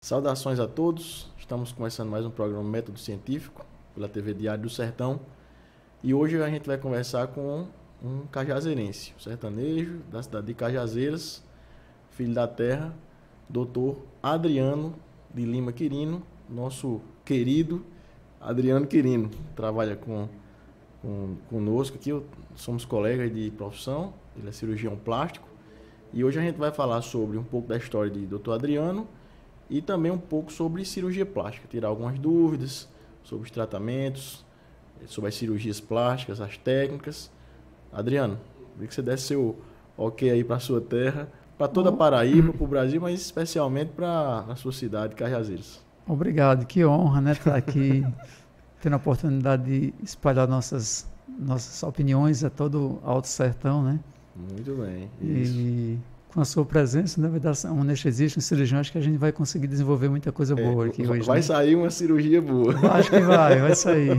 Saudações a todos, estamos começando mais um programa Método Científico pela TV Diário do Sertão e hoje a gente vai conversar com um cajazeirense, um sertanejo da cidade de Cajazeiras, filho da terra, doutor Adriano de Lima Quirino, nosso querido Adriano Quirino, trabalha conosco aqui, somos colegas de profissão, ele é cirurgião plástico e hoje a gente vai falar sobre um pouco da história de doutor Adriano e também um pouco sobre cirurgia plástica, tirar algumas dúvidas sobre os tratamentos, sobre as cirurgias plásticas, as técnicas. Adriano, queria que você desse seu ok aí para a sua terra, para toda a Paraíba, para o Brasil, mas especialmente para a sua cidade, Cajazeiras. Obrigado, que honra, né, estar aqui, tendo a oportunidade de espalhar nossas opiniões a todo o Alto Sertão, né? Muito bem, isso. E com a sua presença, na verdade, um anestesista, um cirurgião, acho que a gente vai conseguir desenvolver muita coisa boa aqui hoje. Vai sair uma cirurgia boa. Acho que vai sair.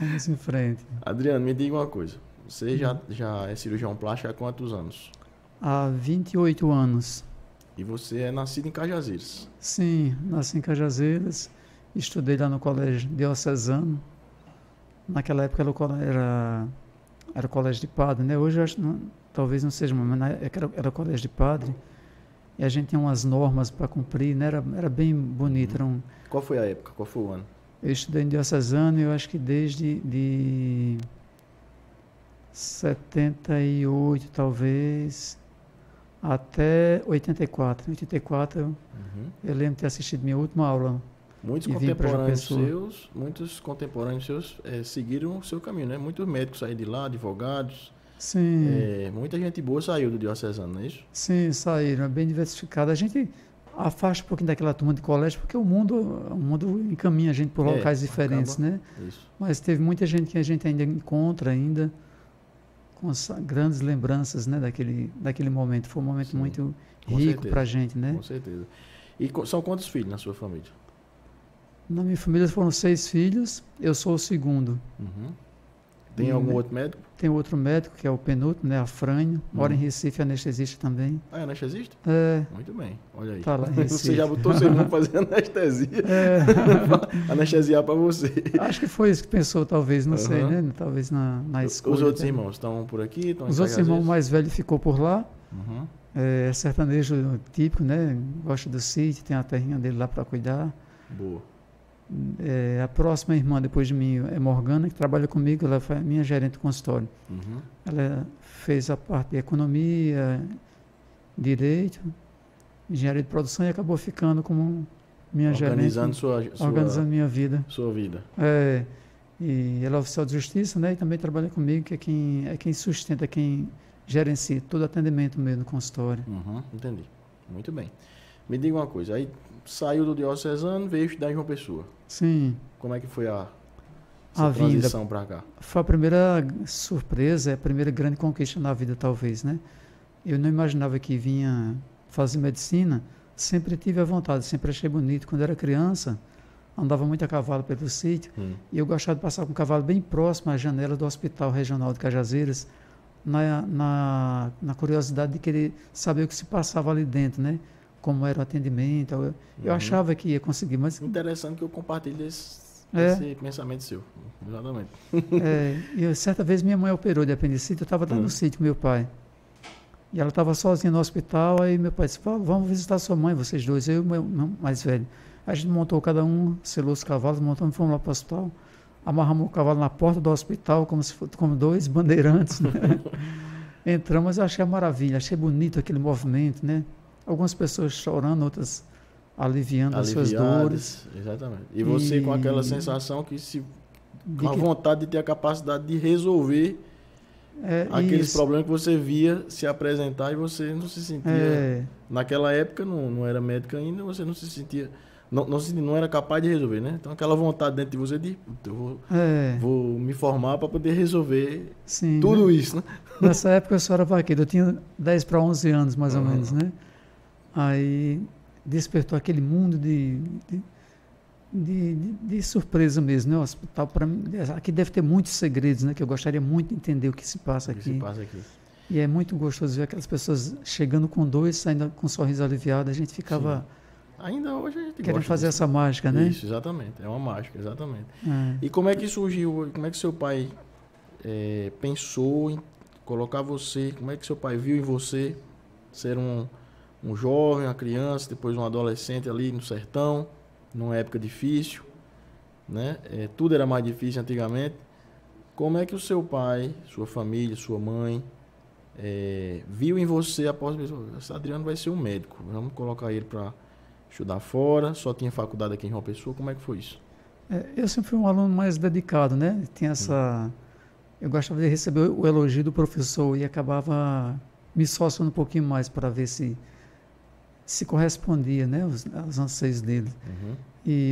Vamos em frente. Adriano, me diga uma coisa. Você já é cirurgião plástico há quantos anos? Há 28 anos. E você é nascido em Cajazeiras? Sim, nasci em Cajazeiras. Estudei lá no colégio diocesano. Naquela época era o colégio de padre, né? Hoje eu acho talvez não seja, mas na época era o colégio de padre. E a gente tinha umas normas para cumprir, né? Era bem bonito. Qual foi a época? Qual foi o ano? Eu estudei em diocesano, eu acho que desde 78, talvez, até 84. 84 eu lembro de ter assistido minha última aula. Muitos contemporâneos seus seguiram o seu caminho, né? Muitos médicos saíram de lá, advogados. Sim. Muita gente boa saiu do diocesano, não é isso? Sim, saíram, é bem diversificado. A gente afasta um pouquinho daquela turma de colégio, porque o mundo encaminha a gente por locais diferentes, né? Isso. Mas teve muita gente que a gente ainda encontra com grandes lembranças, né, daquele momento. Foi um momento Sim, muito rico para a gente, né? Com certeza. E são quantos filhos na sua família? Na minha família foram 6 filhos, eu sou o segundo. Tem algum outro médico? Tem outro médico, que é o penúltimo, né, Afrânio, mora em Recife, anestesista também. Ah, é anestesista? É. Muito bem, olha aí. Tá lá em Recife. Você já botou seu irmão fazer anestesia. Anestesiar para você. Acho que foi isso que pensou, talvez, não sei, né? Talvez na escola. Os outros irmãos estão por aqui? Os outros irmãos mais velhos ficou por lá. É sertanejo típico, né? Gosta do sítio, tem a terrinha dele lá para cuidar. Boa. A próxima irmã depois de mim é Morgana, que trabalha comigo, ela foi minha gerente do consultório. Ela fez a parte de economia, direito, engenharia de produção e acabou ficando como minha gerente. Organizando minha vida. Sua vida. E ela é oficial de justiça, né? E também trabalha comigo, que é quem sustenta, quem gerencia todo atendimento mesmo no consultório. Entendi. Muito bem. Me diga uma coisa, aí saiu do diocesano, veio estudar em João Pessoa. Sim. Como é que foi a transição para cá? Foi a primeira surpresa, a primeira grande conquista na vida, talvez, né? Eu não imaginava que vinha fazer medicina, sempre tive a vontade, sempre achei bonito. Quando era criança, andava muito a cavalo pelo sítio, e eu gostava de passar com o cavalo bem próximo à janela do Hospital Regional de Cajazeiras, na curiosidade de querer saber o que se passava ali dentro, né? Como era o atendimento. Eu achava que ia conseguir, mas... Interessante que eu compartilhe esse pensamento seu. Exatamente. E certa vez minha mãe operou de apendicite, eu estava lá no sítio com meu pai. E ela estava sozinha no hospital, aí meu pai disse, vamos visitar sua mãe, vocês dois, eu e o meu mais velho. A gente montou cada um, selou os cavalos, montamos e fomos lá para o hospital. Amarramos o cavalo na porta do hospital, como 2 bandeirantes, né? Entramos, eu achei maravilha, achei bonito aquele movimento, né? Algumas pessoas chorando, outras aliviando as suas dores. Exatamente. E você com aquela sensação com a vontade de ter a capacidade de resolver aqueles problemas que você via se apresentar e você não se sentia... Naquela época, não era médico ainda, você não se sentia... Não era capaz de resolver, né? Então aquela vontade dentro de você de eu vou me formar para poder resolver tudo isso, né? Nessa época eu só era vaqueiro, eu tinha 10 para 11 anos mais ou menos, né? Aí despertou aquele mundo de surpresa mesmo, né? O hospital, para mim, aqui deve ter muitos segredos, né? Que eu gostaria muito de entender o que se passa aqui. E é muito gostoso ver aquelas pessoas chegando com dor e saindo com um sorriso aliviado. A gente ficava Ainda hoje a gente Querendo gosta fazer disso. essa mágica, né? Isso, exatamente. É uma mágica, exatamente. É. E como é que surgiu, como é que seu pai pensou em colocar você, como é que seu pai viu em você ser um jovem, uma criança, depois um adolescente ali no sertão, numa época difícil, né? Tudo era mais difícil antigamente. Como é que o seu pai, sua família, sua mãe, viu em você a possibilidade? Esse Adriano vai ser um médico, vamos colocar ele para estudar fora, só tinha faculdade aqui em João Pessoa, como é que foi isso? Eu sempre fui um aluno mais dedicado, né? Tinha eu gostava de receber o elogio do professor e acabava me esforçando um pouquinho mais para ver se correspondia, né, aos anseios dele.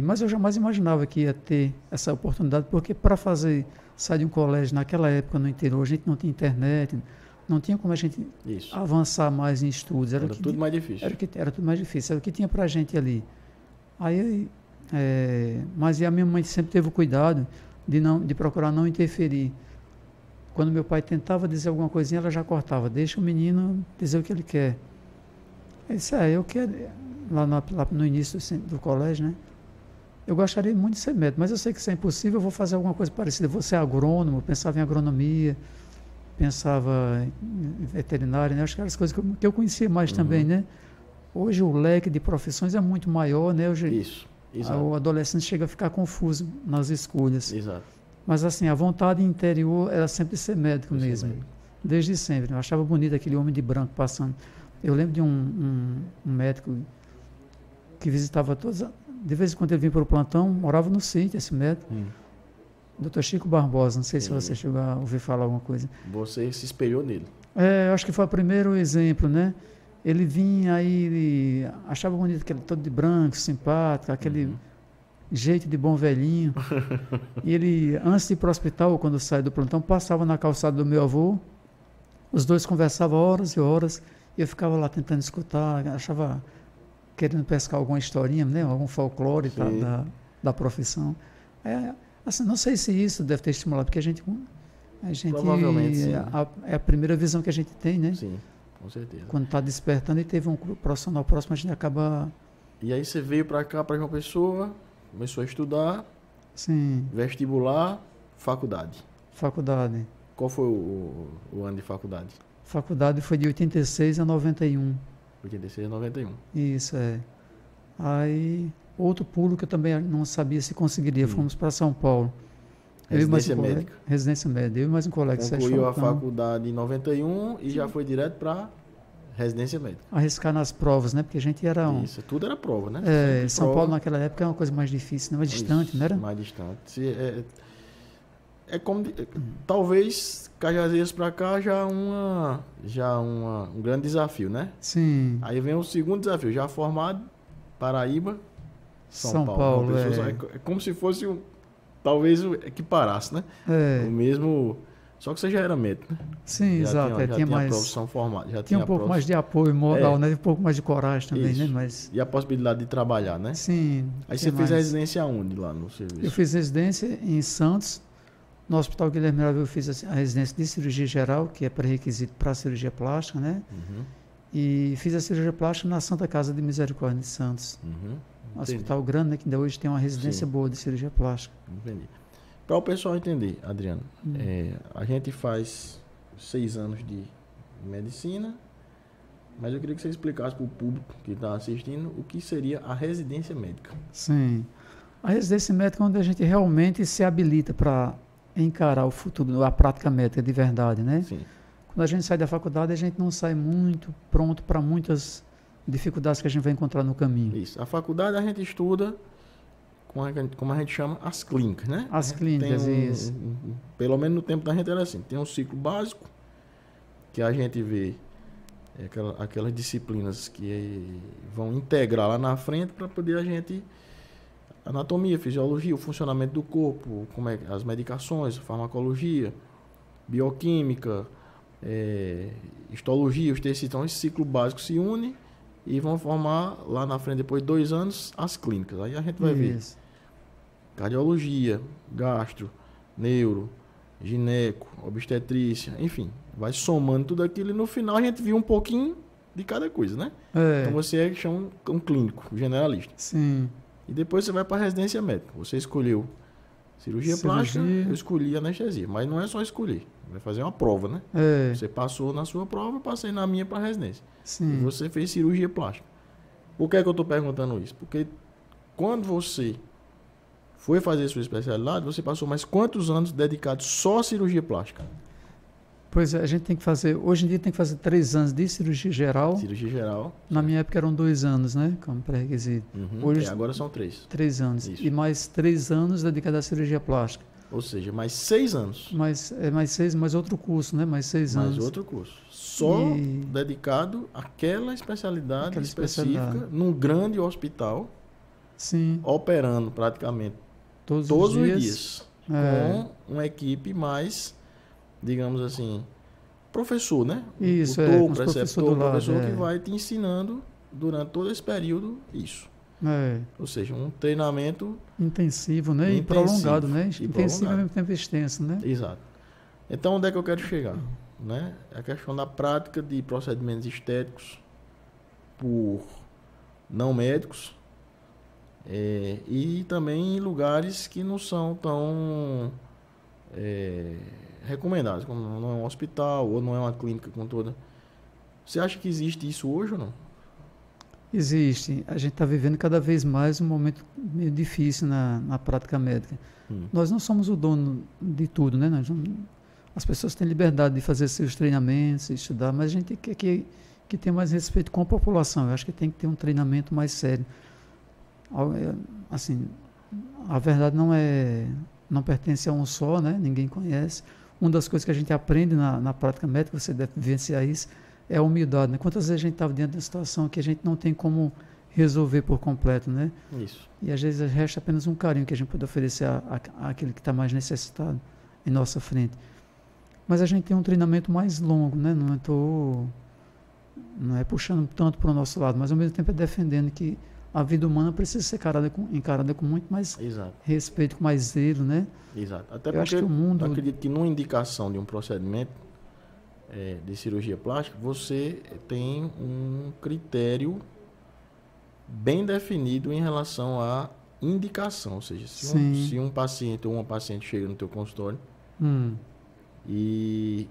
Mas eu jamais imaginava que ia ter essa oportunidade, porque para sair de um colégio naquela época no interior, a gente não tinha internet, não tinha como a gente avançar mais em estudos. Era tudo mais difícil. Era tudo mais difícil, era o que tinha para a gente ali. Mas a minha mãe sempre teve o cuidado de procurar não interferir. Quando meu pai tentava dizer alguma coisinha, ela já cortava. Deixa o menino dizer o que ele quer. Eu disse, eu quero... Lá no início do colégio, né? Eu gostaria muito de ser médico, mas eu sei que isso é impossível, eu vou fazer alguma coisa parecida. Eu vou ser agrônomo, pensava em agronomia, pensava em veterinário, né? Acho que eram as coisas que eu conhecia mais também, né? Hoje o leque de profissões é muito maior, né? Hoje, isso, exato. O adolescente chega a ficar confuso nas escolhas. Exato. Mas assim, a vontade interior era sempre ser médico mesmo, desde sempre. Eu achava bonito aquele homem de branco passando. Eu lembro de um médico que visitava todos, de vez em quando ele vinha para o plantão, morava no sítio, esse médico, Dr. Chico Barbosa, não sei se você chegou a ouvir falar alguma coisa. Você se espelhou nele. Eu acho que foi o primeiro exemplo, né? Ele vinha aí, ele achava bonito aquele todo de branco, simpático, aquele jeito de bom velhinho. E ele, antes de ir para o hospital, quando saía do plantão, passava na calçada do meu avô, os dois conversavam horas e horas, e eu ficava lá tentando escutar, achava... querendo pescar alguma historinha, né? Algum folclore da profissão. Assim, não sei se isso deve ter estimulado, porque a gente provavelmente sim. É a primeira visão que a gente tem, né? Sim, com certeza. Quando está despertando e teve um profissional próximo, a gente acaba... E aí você veio para cá, para João Pessoa, começou a estudar, sim, vestibular, faculdade. Faculdade. Qual foi o ano de faculdade? Faculdade foi de 86 a 91. 86 a 91. Isso, Aí, outro pulo que eu também não sabia se conseguiria, fomos para São Paulo. Residência médica. Residência médica. Eu e mais um colega. Concluiu a faculdade em 91 e já foi direto para residência médica. Arriscar nas provas, né? Porque a gente era Isso, tudo era prova, né? São Paulo naquela época é uma coisa mais difícil, mais distante, não era? Mais distante. Como talvez Cajazeiras para cá já um grande desafio, né? Sim. Aí vem o segundo desafio, já formado, Paraíba, São Paulo. É como se fosse talvez equiparasse, né? O mesmo, só que você já era médico, né? Sim, exato. Tinha mais a profissão formada, já tinha um pouco mais de apoio moral, né? Um pouco mais de coragem também, isso. né? Mas... E a possibilidade de trabalhar, né? Sim. Aí você fez a residência onde lá no serviço? Eu fiz residência em Santos. No Hospital Guilherme Maravilha eu fiz a residência de cirurgia geral, que é pré-requisito para a cirurgia plástica, né? E fiz a cirurgia plástica na Santa Casa de Misericórdia de Santos. Um hospital grande, né, que ainda hoje tem uma residência boa de cirurgia plástica. Entendi. Para o pessoal entender, Adriano, a gente faz 6 anos de medicina, mas eu queria que você explicasse para o público que está assistindo o que seria a residência médica. Sim. A residência médica é onde a gente realmente se habilita para encarar o futuro, a prática médica de verdade, né? Sim. Quando a gente sai da faculdade, a gente não sai muito pronto para muitas dificuldades que a gente vai encontrar no caminho. Isso. A faculdade a gente estuda, como a gente chama, as clínicas, né? As clínicas, isso. Pelo menos no tempo da gente era assim. Tem um ciclo básico, que a gente vê aquelas disciplinas que vão integrar lá na frente para poder a gente... Anatomia, fisiologia, o funcionamento do corpo, as medicações, farmacologia, bioquímica, histologia, os tecidos. Então, esse ciclo básico se une e vão formar lá na frente, depois de 2 anos, as clínicas. Aí a gente vai ver cardiologia, gastro, neuro, gineco, obstetrícia, enfim, vai somando tudo aquilo e no final a gente viu um pouquinho de cada coisa, né? É. Então você é chama um clínico, generalista. Sim. E depois você vai para a residência médica. Você escolheu cirurgia plástica, eu escolhi anestesia. Mas não é só escolher. Vai fazer uma prova, né? É. Você passou na sua prova, eu passei na minha para a residência. Sim. E você fez cirurgia plástica. Por que é que eu estou perguntando isso? Porque quando você foi fazer sua especialidade, você passou mais quantos anos dedicados só à cirurgia plástica? Pois é, a gente tem que fazer, hoje em dia tem que fazer 3 anos de cirurgia geral. Cirurgia geral. Na minha época eram 2 anos, né? Como pré-requisito. Hoje, agora são 3. 3 anos. Isso. E mais 3 anos dedicados à cirurgia plástica. Ou seja, mais 6 anos. Mais 6, mais outro curso, né? Mais 6 anos. Mais outro curso. Só dedicado àquela especialidade específica, num grande hospital. Sim. Operando praticamente todos os dias. Com uma equipe mais, digamos assim, professor, né? Isso, tutor, preceptor, professor que vai te ensinando durante todo esse período isso. Ou seja, um treinamento intensivo, né? E prolongado, né? Intensivo ao mesmo tempo extenso, né? Exato. Então, onde é que eu quero chegar? Né? A questão da prática de procedimentos estéticos por não médicos e também em lugares que não são tão recomendados, como não é um hospital ou não é uma clínica com toda. Você acha que existe isso hoje ou não? Existe. A gente está vivendo cada vez mais um momento meio difícil na prática médica. Nós não somos o dono de tudo, né? As pessoas têm liberdade de fazer seus treinamentos, estudar, mas a gente quer que tenha mais respeito com a população. Eu acho que tem que ter um treinamento mais sério. Assim, a verdade não pertence a um só, né? Ninguém conhece. Uma das coisas que a gente aprende na prática médica, você deve vivenciar isso, é a humildade, né? Quantas vezes a gente estava diante de uma situação que a gente não tem como resolver por completo, né? Isso. E às vezes resta apenas um carinho que a gente pode oferecer àquele que está mais necessitado em nossa frente. Mas a gente tem um treinamento mais longo, né? Não é puxando tanto para o nosso lado, mas ao mesmo tempo é defendendo que a vida humana precisa ser encarada com muito mais respeito, com mais zelo, né? Exato. Até porque eu acredito que numa indicação de um procedimento de cirurgia plástica, você tem um critério bem definido em relação à indicação. Ou seja, se um paciente ou uma paciente chega no teu consultório e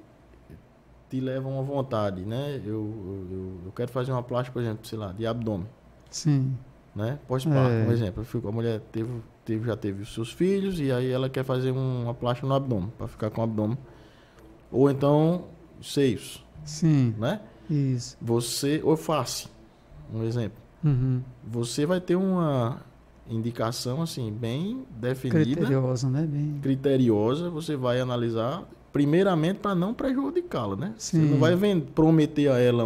te levam à vontade, né? Eu quero fazer uma plástica, por exemplo, sei lá, de abdômen. Sim. Né? Pós-parto, um exemplo. A mulher já teve os seus filhos e aí ela quer fazer uma plástica no abdômen, para ficar com o abdômen. Ou então, seios. Sim. Né? Isso. Ou face, um exemplo. Você vai ter uma indicação assim, bem definida. Criteriosa, né? Criteriosa, você vai analisar, primeiramente, para não prejudicá-la, né? Sim. Você não vai prometer a ela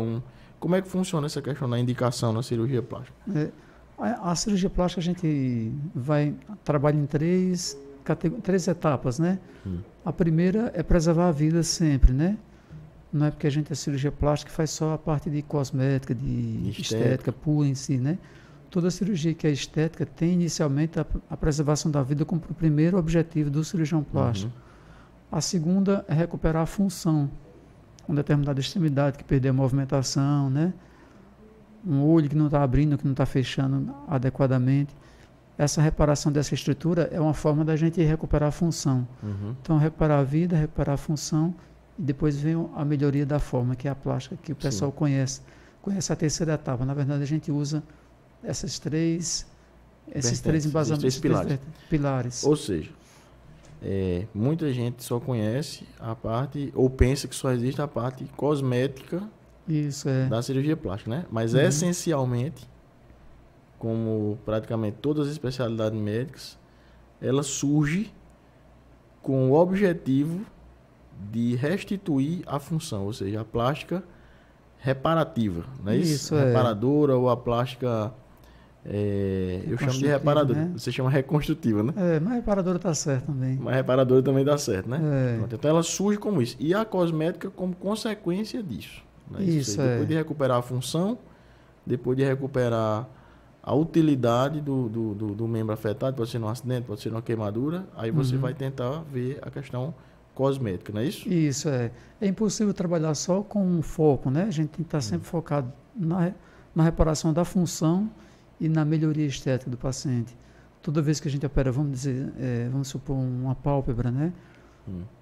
Como é que funciona essa questão da indicação na cirurgia plástica? A cirurgia plástica a gente trabalha em 3 etapas, né? A primeira é preservar a vida sempre, né? Não é porque a gente é cirurgia plástica que faz só a parte de cosmética, de estética pura em si, né? Toda cirurgia que é estética tem inicialmente a preservação da vida como o primeiro objetivo do cirurgião plástico. A segunda é recuperar a função, uma determinada extremidade que perdeu a movimentação, né? Um olho que não está abrindo, que não está fechando adequadamente. Essa reparação dessa estrutura é uma forma da gente recuperar a função. Então, recuperar a vida, recuperar a função, e depois vem a melhoria da forma, que é a plástica, que o pessoal conhece a terceira etapa. Na verdade, a gente usa esses três embasamentos, esses pilares. Ou seja, muita gente só conhece a parte, ou pensa que só existe a parte cosmética da cirurgia plástica, né? Mas essencialmente, como praticamente todas as especialidades médicas, ela surge com o objetivo de restituir a função, ou seja, a plástica reparativa, não é isso? Reparadora ou a plástica, eu chamo de reparadora, né? Você chama reconstrutiva, né? Mas reparadora está certo também. Mas reparadora também dá certo, né? Então ela surge como isso. E a cosmética como consequência disso. Né? Isso depois de recuperar a função, depois de recuperar a utilidade do membro afetado, pode ser num acidente, pode ser numa queimadura, aí você vai tentar ver a questão cosmética, não é isso? Isso, é impossível trabalhar só com um foco, né? A gente tem que estar sempre focado na reparação da função e na melhoria estética do paciente. Toda vez que a gente opera, vamos supor, uma pálpebra, né?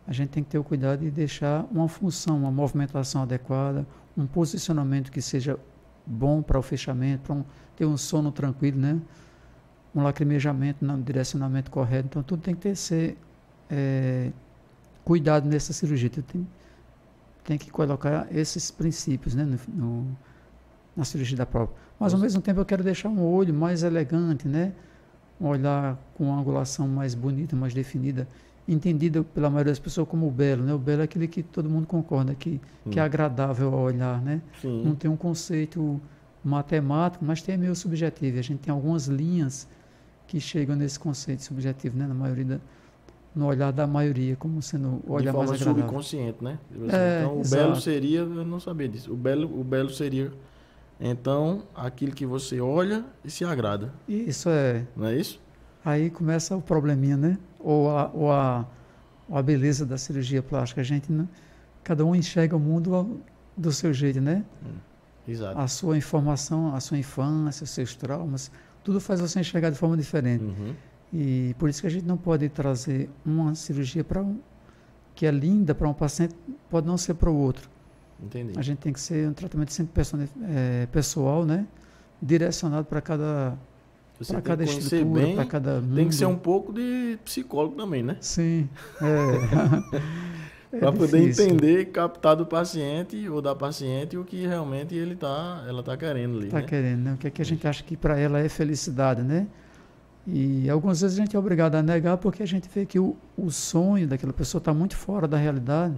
A gente tem que ter o cuidado de deixar uma função, uma movimentação adequada, um posicionamento que seja bom para o fechamento, para ter um sono tranquilo, né? Um lacrimejamento no direcionamento correto. Então, tudo tem que ser cuidado nessa cirurgia. Tem que colocar esses princípios, né? Na cirurgia da própria. Mas, ao mesmo tempo, eu quero deixar um olho mais elegante, né? Um olhar com uma angulação mais bonita, mais definida, entendida pela maioria das pessoas como o belo, né? O belo é aquele que todo mundo concorda que é agradável ao olhar, né? Sim. Não tem um conceito matemático, mas tem meio subjetivo. A gente tem algumas linhas que chegam nesse conceito subjetivo, né? No olhar da maioria, como sendo o olhar mais agradável. De forma subconsciente, né? Então, o exato. belo seria, eu não sabia disso, o belo seria, então, aquilo que você olha e se agrada. Isso Não é isso? Aí começa o probleminha, né? Ou a beleza da cirurgia plástica. A gente, né? Cada um enxerga o mundo do seu jeito, né? Exato. A sua informação, a sua infância, os seus traumas, tudo faz você enxergar de forma diferente. E por isso que a gente não pode trazer uma cirurgia que é linda para um paciente, pode não ser para o outro. Entendi. A gente tem que ser um tratamento sempre pessoal, né? Direcionado para cada estrutura, para cada mundo. Tem que ser um pouco de psicólogo também, né? Sim. Para poder entender, captar do paciente ou da paciente o que realmente ela está querendo ali. Está querendo, né? O que é que a gente acha que para ela é felicidade, né? E algumas vezes a gente é obrigado a negar porque a gente vê que o sonho daquela pessoa está muito fora da realidade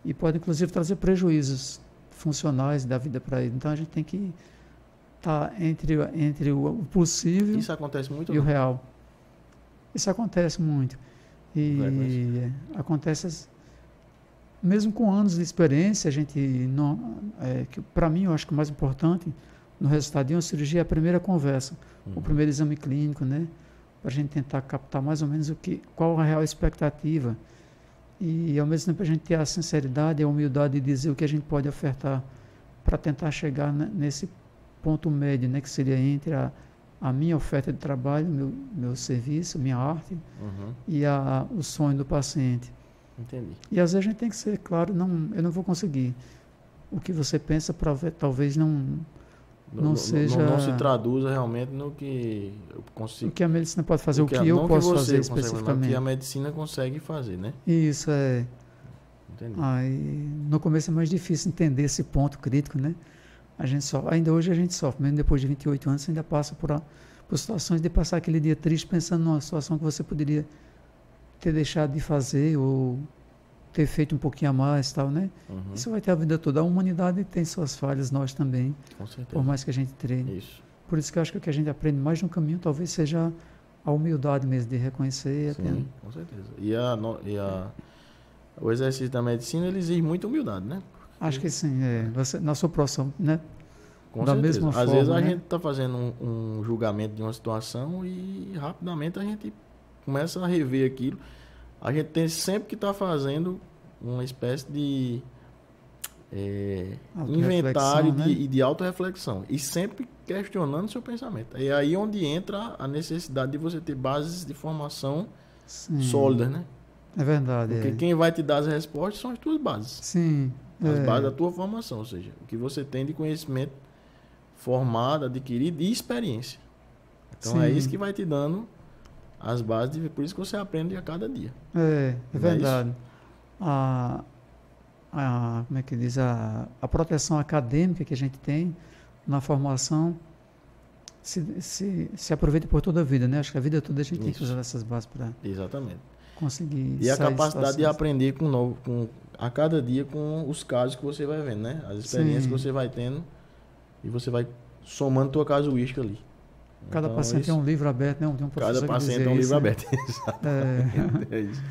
e pode inclusive trazer prejuízos funcionais da vida para ele. Então a gente tem que estar entre o possível. Isso acontece muito e o real. Isso acontece muito. E acontece mesmo com anos de experiência, a gente não, que para mim eu acho que o mais importante no resultado de uma cirurgia é a primeira conversa, o primeiro exame clínico, né? Para a gente tentar captar mais ou menos qual a real expectativa e ao mesmo tempo a gente ter a sinceridade e a humildade de dizer o que a gente pode ofertar para tentar chegar nesse ponto médio, né? Que seria entre a minha oferta de trabalho, meu serviço, minha arte e o sonho do paciente. Entendi. E às vezes a gente tem que ser claro, eu não vou conseguir. O que você pensa talvez não seja... Não se traduza realmente no que eu consigo... O que a medicina pode fazer, o que eu posso fazer especificamente. O que a medicina consegue fazer, né? Isso, Entendi. Aí, no começo é mais difícil entender esse ponto crítico, né? Ainda hoje a gente sofre, mesmo depois de 28 anos, você ainda passa por situações de passar aquele dia triste pensando numa situação que você poderia ter deixado de fazer ou ter feito um pouquinho a mais, tal, né? Isso vai ter a vida toda. A humanidade tem suas falhas, nós também. Com certeza. Por mais que a gente treine. Isso. Por isso que eu acho que o que a gente aprende mais no caminho talvez seja a humildade mesmo de reconhecer. Sim, com certeza. E o exercício da medicina, ele exige muita humildade, né? Acho que sim. Você, na sua profissão, né? Com da certeza. mesma Às forma, vezes a né? gente está fazendo um julgamento de uma situação e rapidamente a gente começa a rever aquilo. A gente tem sempre que estar fazendo uma espécie de inventário né? de autorreflexão. E sempre questionando seu pensamento. É aí onde entra a necessidade de você ter bases de formação sólidas, né? É verdade. Porque quem vai te dar as respostas são as tuas bases. Sim. As bases da tua formação, ou seja, o que você tem de conhecimento formado, adquirido e experiência. Então Sim. é isso que vai te dando as bases, por isso que você aprende a cada dia. É Não verdade. É Como é que diz? A proteção acadêmica que a gente tem na formação se aproveita por toda a vida, né? Acho que a vida toda a gente tem que usar essas bases para Exatamente. conseguir E a sair capacidade de aprender a cada dia com os casos que você vai vendo, né? As experiências Sim. que você vai tendo e você vai somando tua casuística ali. Cada Então, paciente é um livro aberto, né? Tem um professor cada que paciente dizia é um isso, livro né? aberto. Exatamente. É isso.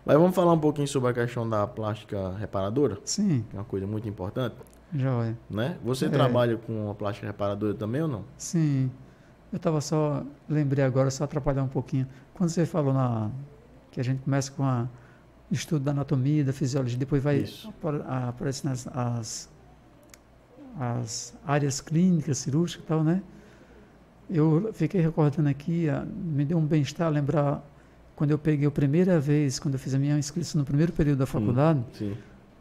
Mas vamos falar um pouquinho sobre a questão da plástica reparadora, Sim, que é uma coisa muito importante, joia. né? Você trabalha com a plástica reparadora também ou não? Sim. Lembrei agora, só atrapalhar um pouquinho. Quando você falou que a gente começa com o estudo da anatomia, da fisiologia, depois vai Isso. aparecendo as áreas clínicas, cirúrgicas e tal, né? Eu fiquei recordando aqui, me deu um bem-estar lembrar quando eu peguei a primeira vez, quando eu fiz a minha inscrição no primeiro período da faculdade. Sim.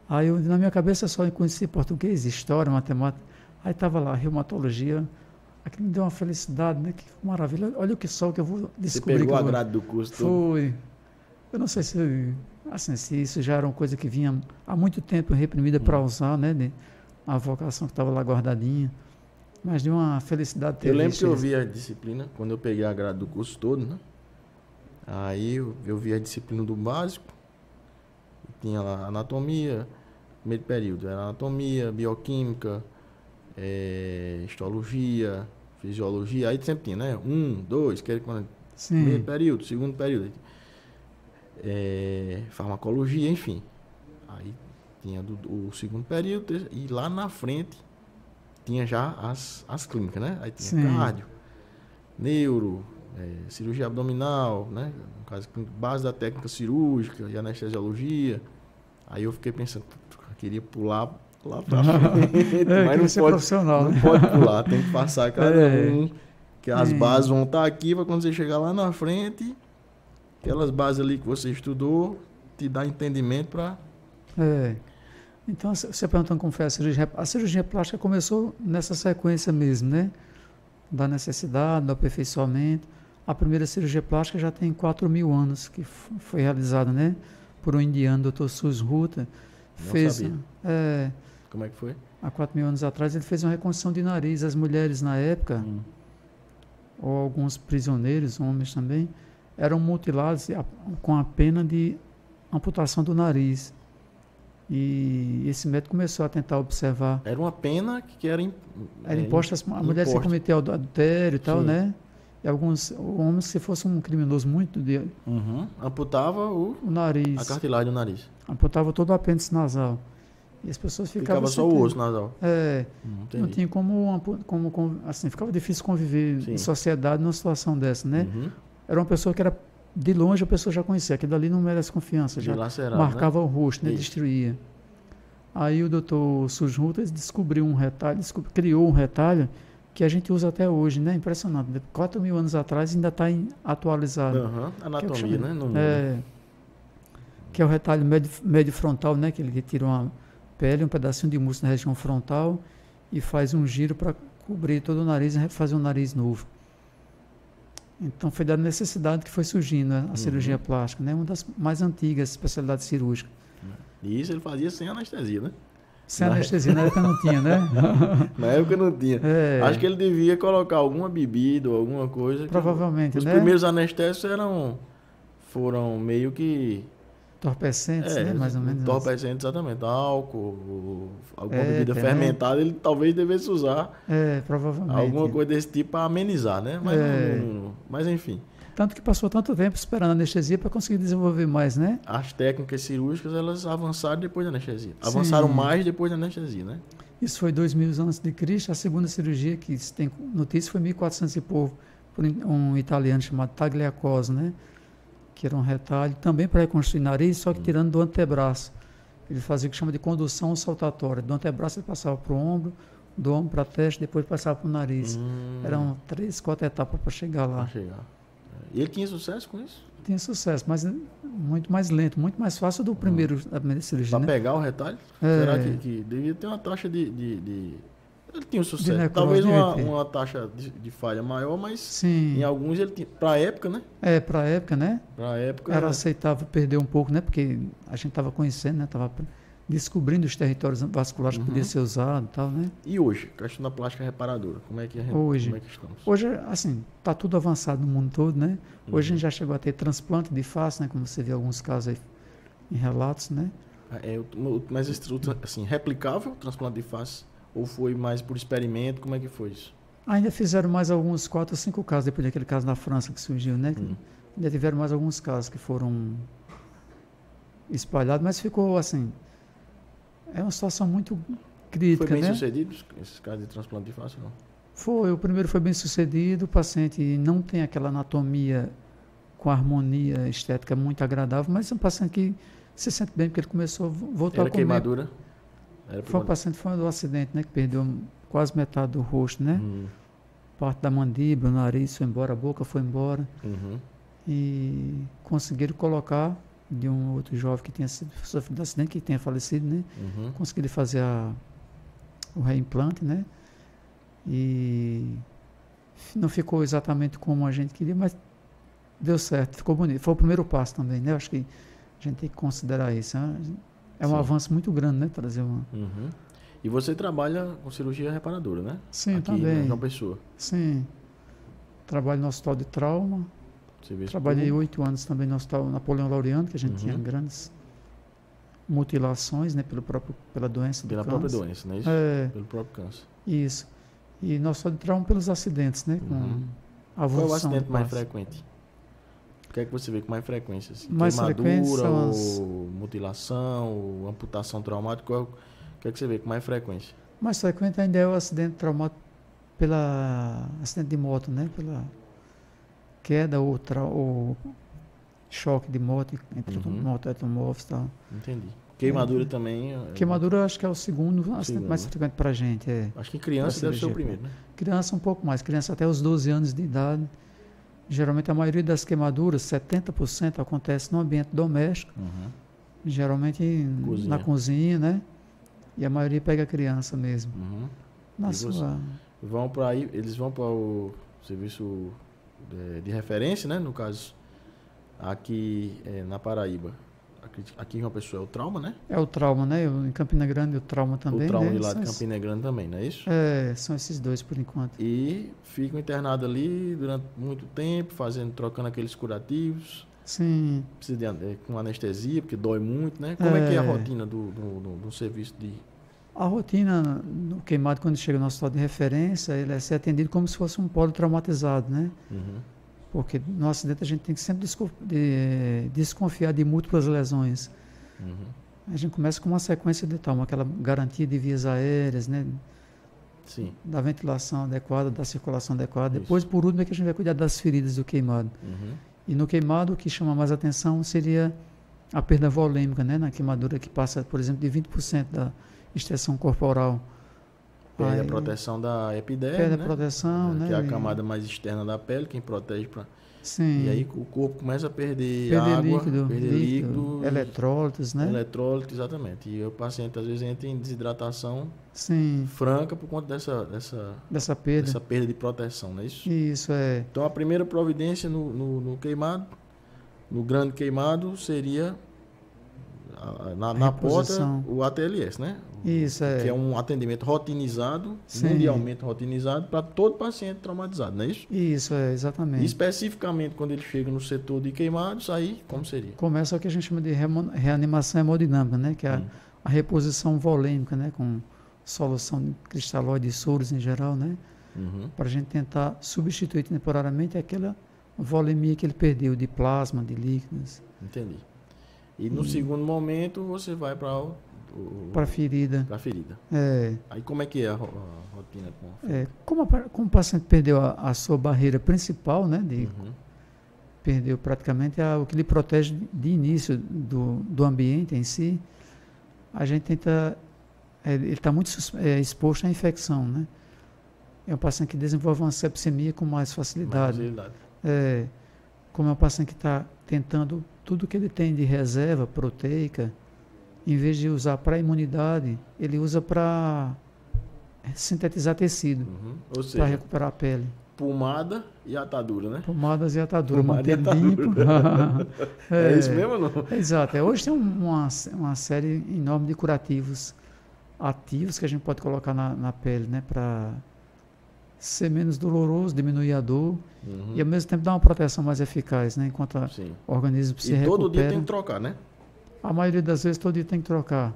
Aí eu, na minha cabeça só conheci português, história, matemática. Aí estava lá, reumatologia. Aquilo me deu uma felicidade, né? Que maravilha. Olha o que só que eu vou descobrir. Você pegou a grade do curso todo? Foi. Eu não sei se isso já era uma coisa que vinha há muito tempo reprimida para usar, né? A vocação que estava lá guardadinha. Mas de uma felicidade ter Eu lembro visto que eu isso. vi a disciplina, quando eu peguei a grade do curso todo, né? Aí eu vi a disciplina do básico, tinha lá anatomia, primeiro período, era anatomia, bioquímica, histologia, fisiologia, aí sempre tinha, né? 1, 2, primeiro Sim, período, segundo período, farmacologia, enfim. Aí tinha o segundo período e lá na frente tinha já as clínicas, né? Aí tinha sim. cardio, neuro, cirurgia abdominal, né? No caso, base da técnica cirúrgica e anestesiologia. Aí eu fiquei pensando, eu queria pular lá pra frente, mas não ser pode, profissional, não né? pode pular, tem que passar cada um, que as Sim. bases vão estar aqui, para quando você chegar lá na frente, aquelas bases ali que você estudou, te dá entendimento para... Então, você perguntando como foi a cirurgia plástica começou nessa sequência mesmo, né? Da necessidade, do aperfeiçoamento. A primeira cirurgia plástica já tem 4.000 anos que foi realizada, né? Por um indiano, Dr. Sushruta. Sabia. Como é que foi? Há 4.000 anos atrás, ele fez uma reconstrução de nariz. As mulheres, na época, ou alguns prisioneiros, homens também, eram mutilados com a pena de amputação do nariz. E esse médico começou a tentar observar. Era uma pena que era imposta a mulheres que cometiam adultério e tal, né? E alguns homens, se fosse um criminoso muito... Amputava o nariz. A cartilagem do nariz. Amputava todo o apêndice nasal. E as pessoas ficavam... Ficava só o osso nasal. Não tinha como assim, ficava difícil conviver em sociedade numa situação dessa, né? Era uma pessoa que era... De longe a pessoa já conhecia, aquilo ali não merece confiança, já marcava, né? O rosto, né? Destruía. Aí o doutor Sushruta descobriu um retalho, criou um retalho que a gente usa até hoje, né? Impressionante. 4.000 anos atrás ainda está atualizado. Anatomia, né? No mundo. Que é o retalho médio frontal, né? Que ele retira uma pele, um pedacinho de músculo na região frontal e faz um giro para cobrir todo o nariz e fazer um nariz novo. Então, foi da necessidade que foi surgindo, né, a cirurgia plástica, né? Uma das mais antigas especialidades cirúrgicas. E isso ele fazia sem anestesia, né? Sem anestesia, na época não tinha, né? Na época não tinha. Acho que ele devia colocar alguma bebida ou alguma coisa. Provavelmente, os né? Os primeiros anestésicos foram meio que... Entorpecentes, né? Mais ou menos. Entorpecentes, exatamente. Álcool, alguma bebida fermentada, ele talvez devesse usar provavelmente. Alguma coisa desse tipo para amenizar, né? Mas, mas enfim. Tanto que passou tanto tempo esperando a anestesia para conseguir desenvolver mais, né? As técnicas cirúrgicas, elas avançaram depois da anestesia. Avançaram mais depois da anestesia, né? Isso foi 2.000 antes de Cristo. A segunda cirurgia que se tem notícia foi 1.400 e pouco, por um italiano chamado Tagliacoso, né? Que era um retalho, também para reconstruir nariz, só que tirando do antebraço. Ele fazia o que chama de condução saltatória. Do antebraço ele passava para o ombro, do ombro para a testa, depois passava para o nariz. Eram 3, 4 etapas para chegar lá. E ele tinha sucesso com isso? Tinha sucesso, mas muito mais lento, muito mais fácil do primeira cirurgia. Para pegar o retalho? Será que devia ter uma taxa de... Ele tinha um sucesso. Talvez uma taxa de falha maior, mas em alguns ele tinha. Para a época, né? Para a época, né? Para a época. Era aceitável perder um pouco, né? Porque a gente estava conhecendo, né? Estava descobrindo os territórios vasculares que podia ser usado e tal, né? E hoje, questão da plástica reparadora, como é que hoje, como é que estamos? Hoje, assim, está tudo avançado no mundo todo, né? Hoje a gente já chegou a ter transplante de face, né? Como você vê alguns casos aí em relatos, né? Mas assim, replicável, transplante de face? Ou foi mais por experimento? Como é que foi isso? Ainda fizeram mais alguns 4 ou 5 casos, depois daquele caso na França que surgiu, né? Ainda tiveram mais alguns casos que foram espalhados, mas ficou assim... É uma situação muito crítica, né? Foi bem sucedido esses casos de transplante de face, não? Foi, o primeiro foi bem sucedido, o paciente não tem aquela anatomia com harmonia estética muito agradável, mas é um paciente que se sente bem porque ele começou a voltar a comer. Queimadura? Foi um paciente foi do acidente, né? Que perdeu quase metade do rosto, né? Parte da mandíbula, o nariz foi embora, a boca foi embora. E conseguiram colocar de um outro jovem que tinha sofrido um acidente, que tinha falecido, né? Conseguiram fazer o reimplante, né? E não ficou exatamente como a gente queria, mas deu certo, ficou bonito. Foi o primeiro passo também, né? Acho que a gente tem que considerar isso, né? É um avanço muito grande, né? Trazer uma... E você trabalha com cirurgia reparadora, né? Sim, aqui também. Em João Pessoa. Sim. Trabalho no hospital de trauma. Trabalhei 8 anos também no hospital Napoleão Laureano, que a gente tinha grandes mutilações, né? Pela doença do câncer. Pela própria doença, não é isso? Pelo próprio câncer. Isso. E no hospital de trauma pelos acidentes, né? Com qual é o acidente mais frequente? O que é que você vê com mais frequência? Assim? Mais Queimadura, ou mutilação, ou amputação traumática? O que é que você vê com mais frequência? Mais frequente ainda é o acidente traumático pela acidente de moto, né? Pela queda ou choque de moto entre moto e automóveis e tal. Entendi. Queimadura também? Queimadura eu acho que é o segundo acidente mais frequente para a gente. Acho que em criança deve ser o primeiro, né? Criança um pouco mais. Criança até os 12 anos de idade. Geralmente a maioria das queimaduras, 70% acontece no ambiente doméstico. Geralmente na cozinha, né? E a maioria pega a criança mesmo. Na sua... Eles vão para o serviço de referência, né? No caso, aqui na Paraíba. Aqui em João Pessoa é o trauma, né? É o trauma, né? Em Campina Grande o trauma também. O trauma né? de lá de Campina Grande também, não é isso? São esses dois por enquanto. E ficam internados ali durante muito tempo, trocando aqueles curativos. Sim. Precisa com anestesia, porque dói muito, né? Como é que é a rotina do serviço de... A rotina no queimado, quando chega no hospital de referência, ele é ser atendido como se fosse um politraumatizado, né? Porque no acidente a gente tem que sempre desconfiar de múltiplas lesões. A gente começa com uma sequência de trauma, aquela garantia de vias aéreas, né? Sim. Da ventilação adequada, da circulação adequada. Depois, por último, é que a gente vai cuidar das feridas do queimado. E no queimado, o que chama mais atenção seria a perda volêmica, né? Na queimadura que passa, por exemplo, de 20% da extensão corporal. Perde a proteção da epiderme, perde né? a proteção, né? Que é a camada mais externa da pele, quem protege para... Sim. E aí o corpo começa a perder água, perder líquido, eletrólitos, né? Eletrólitos, exatamente. E o paciente às vezes entra em desidratação franca por conta dessa perda de proteção, não é isso? Isso, é. Então a primeira providência no queimado, no grande queimado, seria na porta o ATLS, né? Isso, é. Que é um atendimento rotinizado, mundialmente rotinizado, para todo paciente traumatizado, não é isso? Isso, é, exatamente. E especificamente quando ele chega no setor de queimados, aí como seria? Começa o que a gente chama de reanimação hemodinâmica, né? Que é a reposição volêmica, né? Com solução de cristalóide e soros em geral, né? Para a gente tentar substituir temporariamente aquela volemia que ele perdeu de plasma, de líquidos. Entendi. E no segundo momento você vai para a ferida. Para a ferida. Aí como é que é a rotina? Como o paciente perdeu a sua barreira principal, né? Perdeu praticamente o que lhe protege de início do ambiente em si, a gente tenta... ele está muito exposto à infecção, né? É um paciente que desenvolve uma sepsemia com mais facilidade. Como é um paciente que está tentando tudo que ele tem de reserva proteica, em vez de usar para a imunidade, ele usa para sintetizar tecido, para recuperar a pele. Pomada e atadura, né? Pomadas e atadura, manter limpo. É isso mesmo ou não? Exato. Hoje tem uma série enorme de curativos ativos que a gente pode colocar na pele, né? Para ser menos doloroso, diminuir a dor e ao mesmo tempo dar uma proteção mais eficaz, né? Enquanto o organismo se recupera. E todo dia tem que trocar, né? A maioria das vezes todo dia tem que trocar.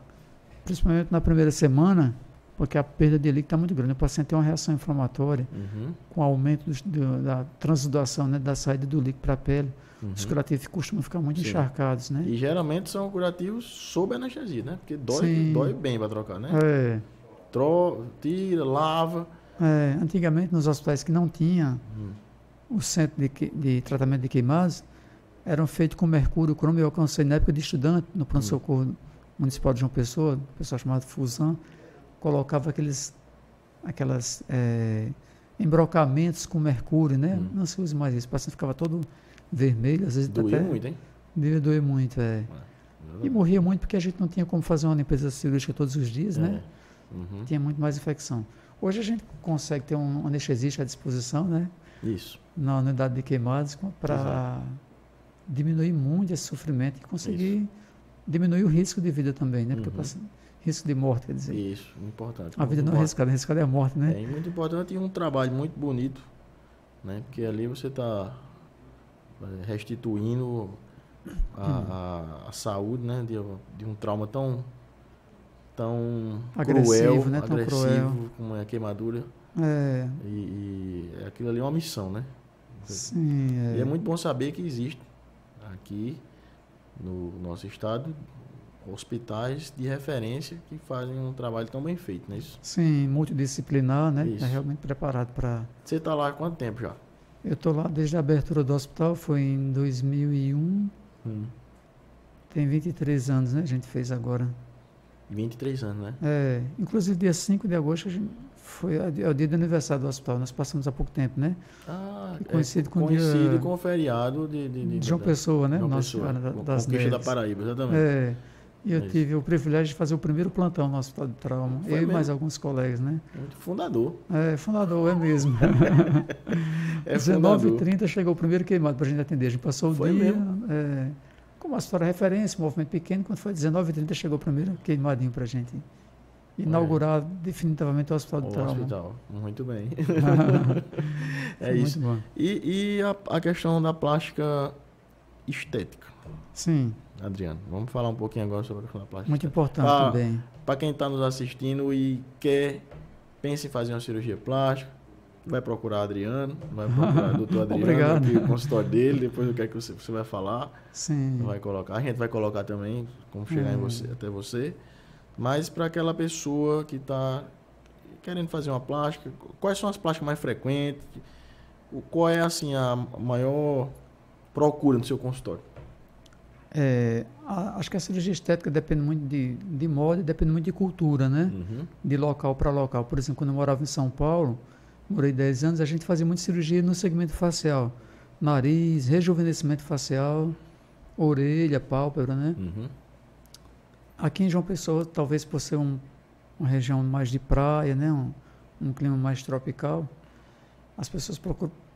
Principalmente na primeira semana, porque a perda de líquido está muito grande. O paciente tem uma reação inflamatória com o aumento da transsudação, né? Da saída do líquido para a pele. Os curativos costumam ficar muito encharcados, né? E geralmente são curativos sob anestesia, né? Porque dói bem para trocar, né? Tira, lava... antigamente, nos hospitais que não tinha o centro de tratamento de queimados, eram feitos com mercúrio, cromo. Eu alcancei na época de estudante, no pronto-socorro municipal de João Pessoa, o pessoal chamado Fusan, colocava aquelas embrocamentos com mercúrio, né? Não se usa mais isso. O paciente ficava todo vermelho, às vezes Doía até... muito, hein? Devia doer muito, E morria muito porque a gente não tinha como fazer uma limpeza cirúrgica todos os dias, né? Tinha muito mais infecção. Hoje a gente consegue ter um anestesista à disposição, né? Isso. Na unidade de queimados para diminuir muito esse sofrimento e conseguir diminuir o risco de vida também, né? Porque o paciente, risco de morte, quer dizer. Isso, importante. A vida não é arriscada é a morte, né? É muito importante e um trabalho muito bonito, né? Porque ali você está restituindo a saúde, né? De um trauma tão agressivo, cruel, né? Tão agressivo cruel. como é a queimadura. E aquilo ali é uma missão, né? Sim, E é muito bom saber que existe aqui no nosso estado hospitais de referência que fazem um trabalho tão bem feito, não é isso? Sim, multidisciplinar, né? Isso. É realmente preparado para... Você está lá há quanto tempo já? Eu estou lá desde a abertura do hospital, foi em 2001. Tem 23 anos, né? A gente fez agora. 23 anos, né? Inclusive dia 5 de agosto é o dia do aniversário do hospital. Nós passamos há pouco tempo, né? Coincido com o feriado de João Pessoa, né? João Nossa Pessoa, Senhora das Conquista Neves. da Paraíba, exatamente. E eu tive o privilégio de fazer o primeiro plantão no Hospital de Trauma. Foi eu mesmo? e mais alguns colegas, né? Muito fundador. Fundador, é mesmo. 19h30 chegou o primeiro queimado para a gente atender. A gente passou o Foi dia... mesmo? Como a história referência, um movimento pequeno, quando foi 19h30 chegou o primeiro queimadinho para a gente inaugurar definitivamente o Hospital de Trauma. Hospital, muito bem. É isso. Muito bom. E a questão da plástica estética? Sim. Adriano, vamos falar um pouquinho agora sobre a questão da plástica muito estética. Importante também. Para quem está nos assistindo e pensa em fazer uma cirurgia plástica, vai procurar Adriano, vai procurar o doutor Adriano, Obrigado. aqui, o consultório dele, depois o que é que você vai falar. Sim. Vai colocar. A gente vai colocar também como chegar até você. Mas para aquela pessoa que está querendo fazer uma plástica, quais são as plásticas mais frequentes? Qual é assim a maior procura no seu consultório? Acho que a cirurgia estética depende muito de moda e depende muito de cultura, né? De local para local. Por exemplo, quando eu morava em São Paulo, morei 10 anos, a gente fazia muita cirurgia no segmento facial. Nariz, rejuvenescimento facial, orelha, pálpebra, né? Aqui em João Pessoa, talvez por ser uma região mais de praia, né? Um clima mais tropical, as pessoas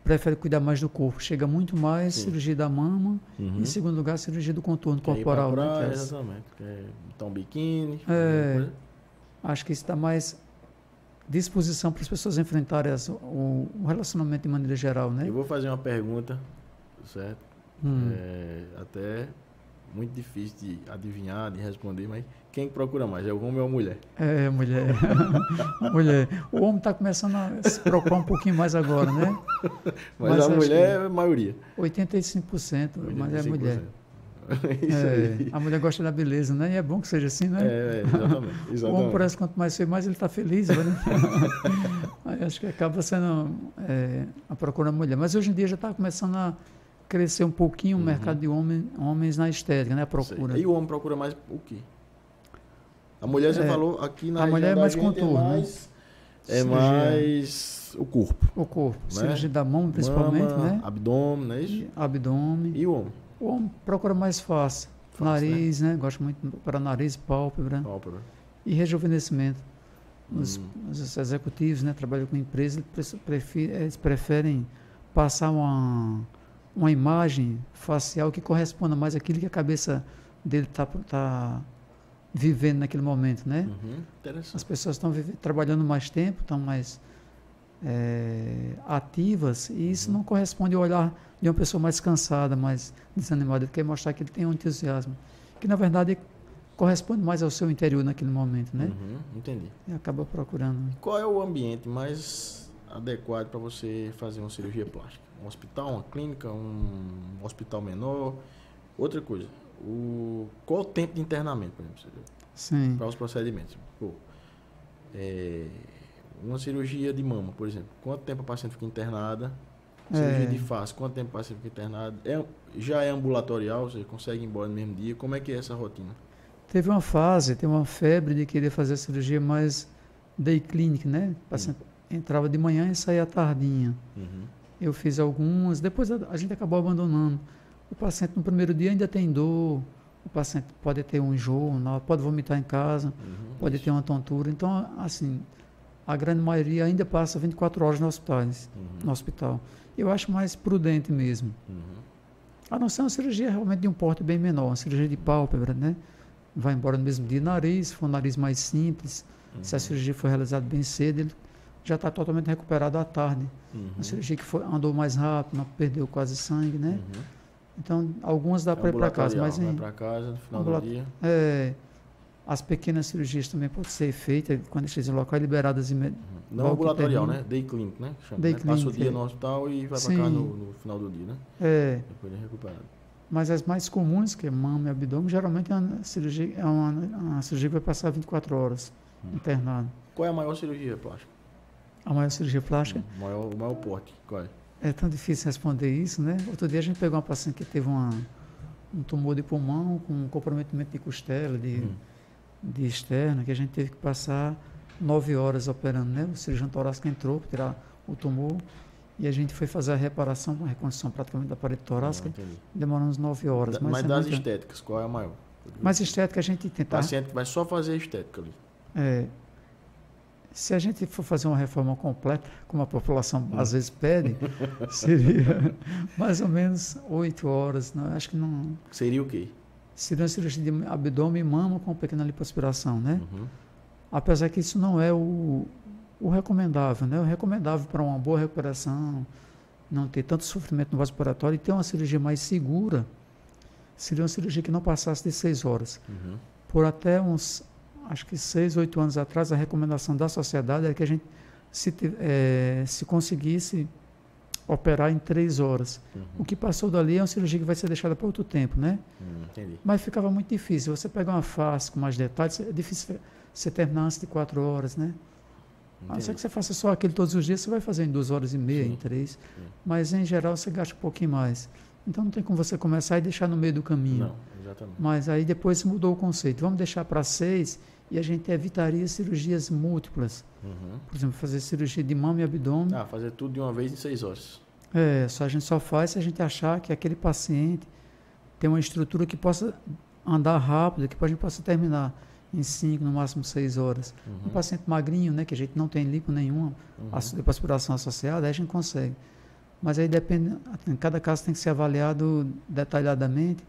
preferem cuidar mais do corpo. Chega muito mais cirurgia da mama, em segundo lugar, cirurgia do contorno corporal. Praia, né? Exatamente. Então, biquíni. Acho que isso dá mais disposição para as pessoas enfrentarem o relacionamento de maneira geral, né? Eu vou fazer uma pergunta, certo? Até muito difícil de adivinhar, de responder, mas quem procura mais, é o homem ou a mulher? Mulher. Mulher. O homem está começando a se preocupar um pouquinho mais agora, né? Mas a mulher é a maioria. 85%, mas é mulher. Isso aí. A mulher gosta da beleza, né? E é bom que seja assim, né? Exatamente. O homem parece que quanto mais feio, mais ele está feliz, né? Aí acho que acaba sendo a procura da mulher. Mas hoje em dia já está começando a crescer um pouquinho o mercado de homens na estética, né? A procura. E o homem procura mais o quê? A mulher, você falou, aqui na a mulher é mais contorno, é mais o corpo. O corpo. Né? Cirurgia da mão, principalmente, Mama, né? abdômen, não é isso? Abdômen. E o homem? O homem procura mais fácil. Nariz, né? Gosta muito para nariz, pálpebra. E rejuvenescimento. Os executivos, né? Trabalham com empresas, eles preferem passar uma imagem facial que corresponda mais àquilo que a cabeça dele está vivendo naquele momento, né? Interessante. As pessoas estão trabalhando mais tempo, estão mais ativas, e isso não corresponde ao olhar de uma pessoa mais cansada, mais desanimada. Ele quer mostrar que ele tem um entusiasmo, que na verdade corresponde mais ao seu interior naquele momento, né? Entendi. E acaba procurando. Qual é o ambiente mais adequado para você fazer uma cirurgia plástica? Um hospital, uma clínica, um hospital menor? Outra coisa, qual o tempo de internamento, por exemplo, Sim. para os procedimentos? Uma cirurgia de mama, por exemplo, quanto tempo a paciente fica internada? Cirurgia de face, quanto tempo a paciente fica internada? Já é ambulatorial, você consegue ir embora no mesmo dia? Como é que é essa rotina? Teve uma fase, teve uma febre de querer fazer a cirurgia mais day clinic, né? O paciente entrava de manhã e saía à tardinha. Uhum. Eu fiz algumas, depois a gente acabou abandonando. O paciente no primeiro dia ainda tem dor, o paciente pode ter um enjoo, pode vomitar em casa, pode ter uma tontura. Então, assim, a grande maioria ainda passa 24 horas no hospital. Eu acho mais prudente mesmo. A não ser uma cirurgia realmente de um porte bem menor, uma cirurgia de pálpebra, né? Vai embora no mesmo dia. Nariz, se for um nariz mais simples, se a cirurgia for realizada bem cedo, ele já está totalmente recuperado à tarde. Uma cirurgia que andou mais rápido, não perdeu quase sangue, né? Então, algumas dá para ir para casa, mas vai para casa no final do dia. As pequenas cirurgias também podem ser feitas quando estejam em local liberadas não ambulatorial, né? Day clinic, né? Day né? clinic, passa o dia no hospital e vai para casa no final do dia, né? Depois de recuperado. Mas as mais comuns, que é mama e abdômen, geralmente é uma cirurgia que vai passar 24 horas internado. Qual é a maior cirurgia plástica? A maior cirurgia plástica? O maior porte, qual é? É tão difícil responder isso, né? Outro dia a gente pegou uma paciente que teve um tumor de pulmão com um comprometimento de costela, de externa, que a gente teve que passar 9 horas operando, né? O cirurgião torácico entrou para tirar o tumor e a gente foi fazer a reparação, uma reconstrução praticamente da parede torácica. Demorou uns 9 horas. Mas das estéticas, qual é a maior? Mas estética a gente O tenta... paciente vai só fazer estética ali. Se a gente for fazer uma reforma completa, como a população às vezes pede, seria mais ou menos 8 horas. Não, acho que não... Seria o quê? Seria uma cirurgia de abdômen e mama com pequena lipoaspiração, né? Apesar que isso não é o recomendável, né? O recomendável para uma boa recuperação, não ter tanto sofrimento no vaso respiratório e ter uma cirurgia mais segura, seria uma cirurgia que não passasse de 6 horas. Por até uns... acho que 6, 8 anos atrás, a recomendação da sociedade era que a gente, se conseguisse operar em 3 horas. O que passou dali é uma cirurgia que vai ser deixada para outro tempo, né? Entendi. Mas ficava muito difícil. Você pegar uma face com mais detalhes, é difícil você terminar antes de 4 horas, né? A não ser que você faça só aquele todos os dias, você vai fazer em 2 horas e meia, em 3. Mas, em geral, você gasta um pouquinho mais. Então, não tem como você começar e deixar no meio do caminho. Não, exatamente. Mas aí depois mudou o conceito. Vamos deixar para 6 e a gente evitaria cirurgias múltiplas. Por exemplo, fazer cirurgia de mama e abdômen. Fazer tudo de uma vez em 6 horas. A gente só faz se a gente achar que aquele paciente tem uma estrutura que possa andar rápido, que a gente possa terminar em 5, no máximo 6 horas. Um paciente magrinho, né, que a gente não tem lipo nenhuma, lipoaspiração associada, aí a gente consegue. Mas aí depende, em cada caso tem que ser avaliado detalhadamente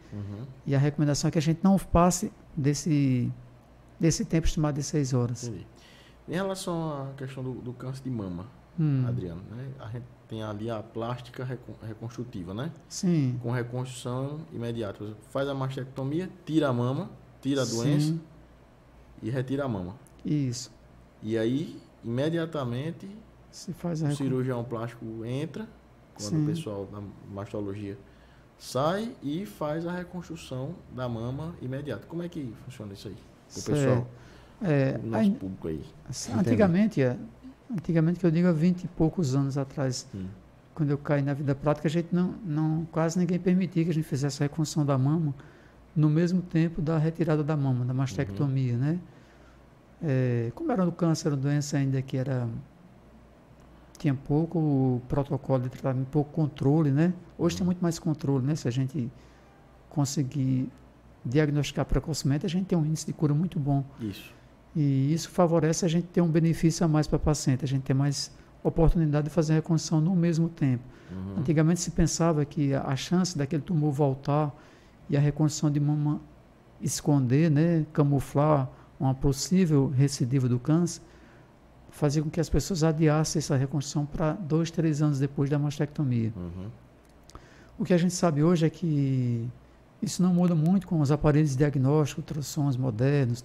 e a recomendação é que a gente não passe desse tempo estimado de 6 horas. Entendi. Em relação à questão do câncer de mama, Adriano, né? A gente tem ali a plástica reconstrutiva, né? Sim. Com reconstrução imediata. Você faz a mastectomia, tira a mama, tira a doença e retira a mama. Isso. E aí, imediatamente, se faz o cirurgião plástico entra, quando o pessoal da mastologia sai e faz a reconstrução da mama imediata. Como é que funciona isso aí? O pessoal, o nosso público aí. Antigamente, que eu digo há 20 e poucos anos atrás, quando eu caí na vida prática, a gente quase ninguém permitia que a gente fizesse a reconstrução da mama no mesmo tempo da retirada da mama, da mastectomia, né? Como era um câncer, uma doença ainda que tinha pouco protocolo de tratamento, pouco controle, né? Hoje tem muito mais controle, né? Se a gente conseguir diagnosticar precocemente, a gente tem um índice de cura muito bom. Isso. E isso favorece a gente ter um benefício a mais para o paciente, a gente ter mais oportunidade de fazer a reconstrução no mesmo tempo. Antigamente se pensava que a chance daquele tumor voltar e a reconstrução de mama esconder, né, camuflar uma possível recidiva do câncer, fazia com que as pessoas adiassem essa reconstrução para 2, 3 anos depois da mastectomia. O que a gente sabe hoje é que isso não muda muito com os aparelhos diagnósticos, ultrassons modernos,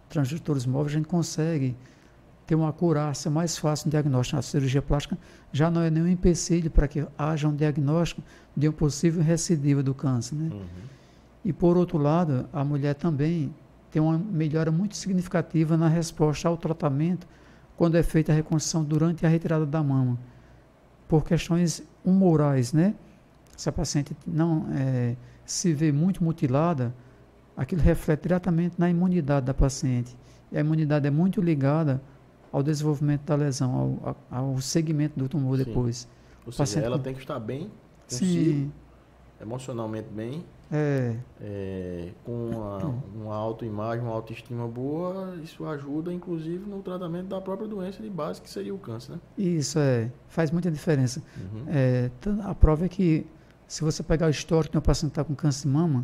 transdutores móveis, a gente consegue ter uma acurácia mais fácil no diagnóstico. A cirurgia plástica já não é nenhum empecilho para que haja um diagnóstico de um possível recidiva do câncer, né? E, por outro lado, a mulher também tem uma melhora muito significativa na resposta ao tratamento quando é feita a reconstrução durante a retirada da mama, por questões humorais, né? Se a paciente não se vê muito mutilada, aquilo reflete diretamente na imunidade da paciente. E a imunidade é muito ligada ao desenvolvimento da lesão, ao segmento do tumor Sim. depois. Ou seja, ela tem que estar bem consigo, emocionalmente bem, com uma autoimagem, uma autoestima boa. Isso ajuda, inclusive, no tratamento da própria doença de base, que seria o câncer, né? Isso faz muita diferença. A prova é que, se você pegar o histórico de um paciente que está com câncer de mama,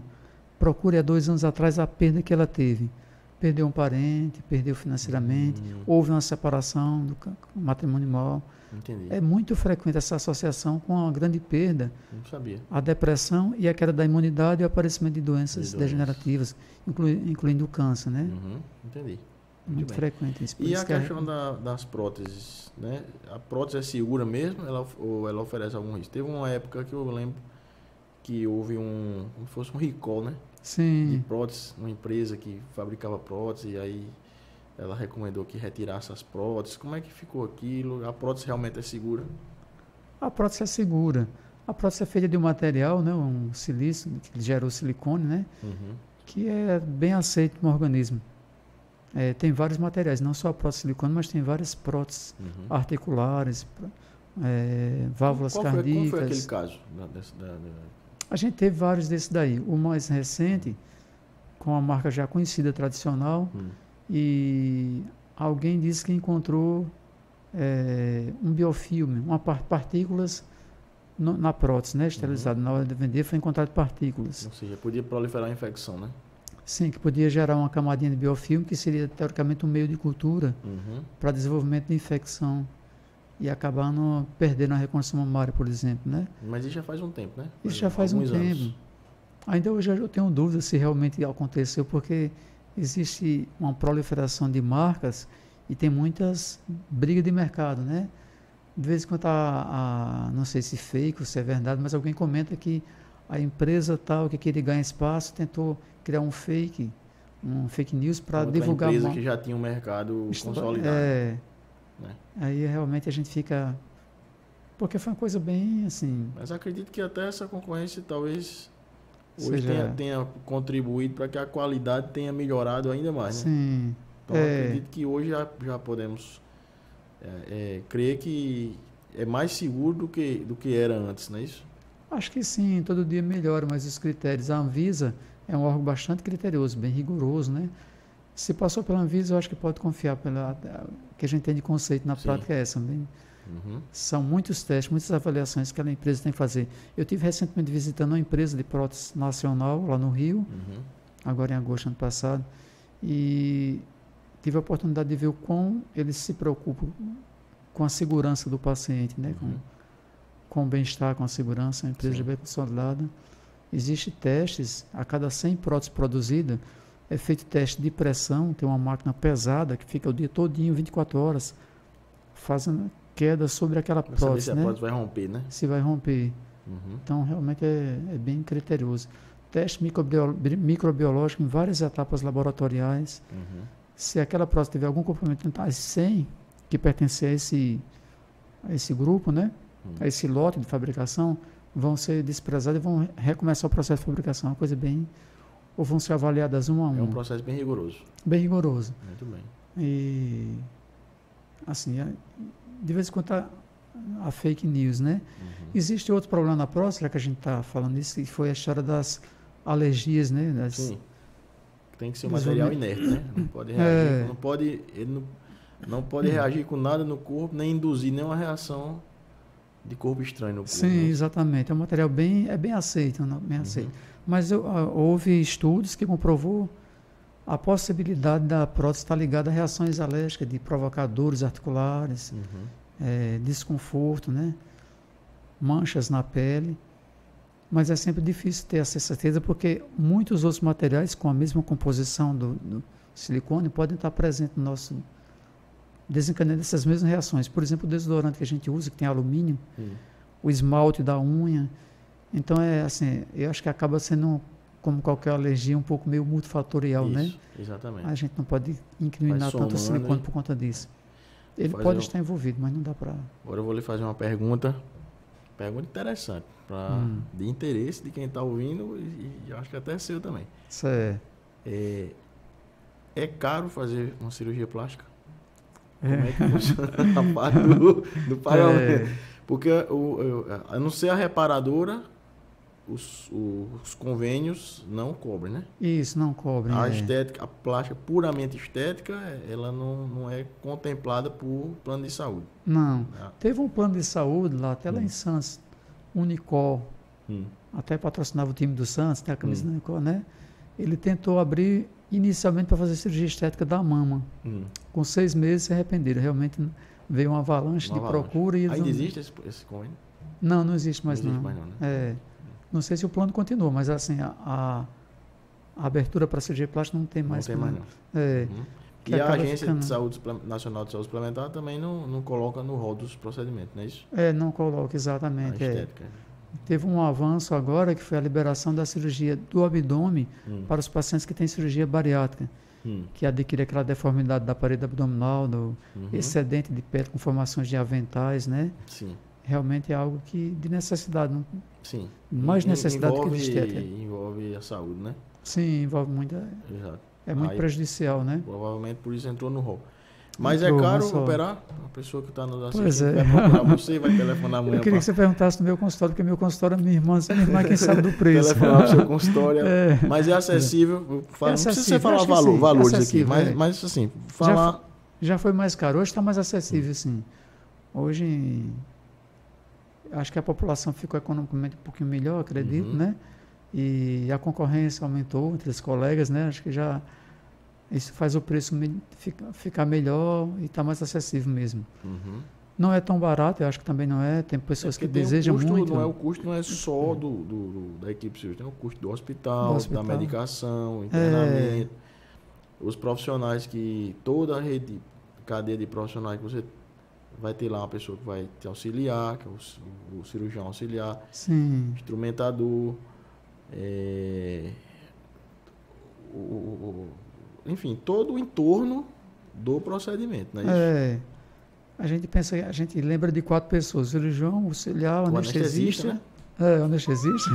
procure há 2 anos atrás a perda que ela teve. Perdeu um parente, perdeu financeiramente, houve uma separação do matrimonial. Entendi. É muito frequente essa associação com a grande perda, Não sabia. a depressão e a queda da imunidade e o aparecimento de doenças degenerativas, incluindo o câncer, né? Entendi. Muito frequente isso. E a questão das próteses, né? A prótese é segura mesmo ou ela oferece algum risco? Teve uma época que eu lembro que houve como se fosse um recall, né? Sim. De prótese, uma empresa que fabricava prótese, e aí ela recomendou que retirasse as próteses. Como é que ficou aquilo? A prótese realmente é segura? A prótese é segura. A prótese é feita de um material, né, um silício, que gera o silicone, né, que é bem aceito no organismo. Tem vários materiais, não só a prótese de silicone, mas tem várias próteses articulares, válvulas cardíacas. Como foi aquele caso? A gente teve vários desses daí. O mais recente, com a marca já conhecida, tradicional, e alguém disse que encontrou um biofilme, partículas na prótese, né, esterilizada. Na hora de vender foi encontrado partículas. Ou seja, podia proliferar a infecção, né? Sim, que podia gerar uma camadinha de biofilme, que seria teoricamente um meio de cultura para desenvolvimento de infecção. E acabar perdendo a reconstrução mamária, por exemplo, né? Mas isso já faz um tempo, né? Isso já faz um tempo. Ainda hoje eu tenho dúvida se realmente aconteceu, porque existe uma proliferação de marcas e tem muitas brigas de mercado, né? De vez em quando não sei se fake ou se é verdade, mas alguém comenta que a empresa tal que queria ganhar espaço tentou criar um fake news para divulgar... Uma empresa que já tinha um mercado consolidado. Né? Aí realmente a gente fica... Porque foi uma coisa bem assim... Mas acredito que até essa concorrência talvez hoje tenha contribuído para que a qualidade tenha melhorado ainda mais. Sim. Né? Então acredito que hoje já podemos crer que é mais seguro do que era antes, não é isso? Acho que sim, todo dia melhora, mas os critérios... A Anvisa é um órgão bastante criterioso, bem rigoroso, né? Se passou pela Anvisa, eu acho que pode confiar que a gente tem de conceito na prática é essa. São muitos testes, muitas avaliações que a empresa tem que fazer. Eu tive recentemente visitando uma empresa de prótese nacional lá no Rio, agora em agosto do ano passado, e tive a oportunidade de ver o quão eles se preocupam com a segurança do paciente, né? Com o bem-estar, com a segurança. A empresa bem consolidada. Existem testes, a cada 100 próteses produzidas, é feito teste de pressão, tem uma máquina pesada que fica o dia todinho, 24 horas, fazendo queda sobre aquela prótese, se a prótese vai romper, né? Se vai romper. Então, realmente é bem criterioso. Teste microbiológico em várias etapas laboratoriais. Se aquela prótese tiver algum comprometimento, as 100 que pertencem a esse grupo, né? A esse lote de fabricação, vão ser desprezadas e vão recomeçar o processo de fabricação. Uma coisa bem... Ou vão ser avaliadas uma a uma. É um processo bem rigoroso. Bem rigoroso. Muito bem. E, assim, de vez em quando a fake news, né? Existe outro problema na próstata, que a gente está falando isso, que foi a história das alergias, né? Sim. Tem que ser um material inerte, né? Não pode reagir, não pode reagir com nada no corpo, nem induzir nenhuma reação de corpo estranho no corpo. Sim, né? Exatamente. É um material bem aceito, bem aceito. Mas houve estudos que comprovou a possibilidade da prótese estar ligada a reações alérgicas de provocadores articulares, desconforto, né? Manchas na pele. Mas é sempre difícil ter essa certeza, porque muitos outros materiais com a mesma composição do silicone podem estar presentes no nosso... desencadeando essas mesmas reações. Por exemplo, o desodorante que a gente usa, que tem alumínio, o esmalte da unha. Então, eu acho que acaba sendo, como qualquer alergia, um pouco meio multifatorial, né? Exatamente. A gente não pode incriminar tanto o silicone por conta disso. Ele pode estar envolvido, mas não dá para... Agora eu vou lhe fazer uma pergunta interessante, de interesse de quem está ouvindo e acho que até seu também. Certo. É caro fazer uma cirurgia plástica? Como é que funciona a parte do pagamento? Porque, a não ser a reparadora, os convênios não cobrem, né? Isso, não cobrem. A estética, a plástica puramente estética, ela não é contemplada por plano de saúde. Não. Teve um plano de saúde lá, até lá em Santos, Unicol, até patrocinava o time do Santos, tem a camisa da Unicol, né? Ele tentou abrir inicialmente para fazer cirurgia estética da mama. Com 6 meses se arrependeram. Realmente veio uma avalanche de procura. E ainda existe esse convênio? Não existe mais não. Né? Não sei se o plano continua, mas assim, a abertura para cirurgia plástica não tem mais. Não tem mais não. E a Agência de Saúde Nacional de Saúde Suplementar também não coloca no rol dos procedimentos, não é isso? Não coloca, exatamente. A estética. Teve um avanço agora, que foi a liberação da cirurgia do abdômen para os pacientes que têm cirurgia bariátrica, que adquire aquela deformidade da parede abdominal, do excedente de pele com formações de aventais, né? Sim. Realmente é algo de necessidade. Sim. Mais necessidade que de estética. Envolve a saúde, né? Sim, envolve muito. Exato. É muito prejudicial, né? Provavelmente por isso entrou no rol. Mas é caro operar? A pessoa que está nos assistindo vai procurar você, vai telefonar amanhã. Eu queria que você perguntasse no meu consultório, porque meu consultório é minha irmã é quem sabe do preço. Telefonar para o seu consultório. Mas é acessível. Não precisa você falar valores aqui, mas assim, falar... Já foi mais caro, hoje está mais acessível, sim. Hoje, acho que a população ficou economicamente um pouquinho melhor, acredito, né? E a concorrência aumentou entre os colegas, né? Acho que já... Isso faz o preço ficar melhor e está mais acessível mesmo. Não é tão barato, eu acho que também não é. Tem pessoas que desejam muito. O custo não é só da equipe cirúrgica, tem o custo do hospital, da medicação, internamento. Os profissionais toda a rede, cadeia de profissionais que você vai ter lá uma pessoa que vai te auxiliar, que é o cirurgião auxiliar, instrumentador, enfim, todo o entorno do procedimento, não é isso? A gente lembra de 4 pessoas: o cirurgião, o auxiliar, o anestesista, né? O anestesista.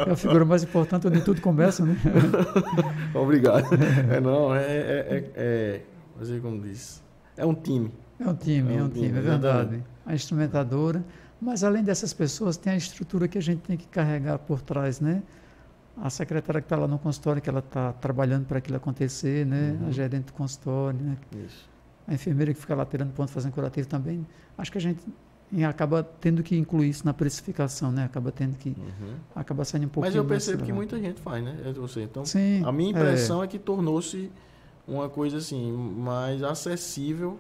É a figura mais importante onde tudo começa, né? Obrigado. Fazer como diz. É um time. É um time, é verdade. A instrumentadora. Mas além dessas pessoas, tem a estrutura que a gente tem que carregar por trás, né? A secretária que está lá no consultório, que ela está trabalhando para aquilo acontecer, né? A gerente do consultório, né? Isso. A enfermeira que fica lá tirando ponto, fazendo curativo também. Acho que a gente acaba tendo que incluir isso na precificação, né? Acaba tendo que... Acaba saindo um pouquinho... Mas eu percebo que muita gente faz, né? Então, sim, a minha impressão é que tornou-se uma coisa assim, mais acessível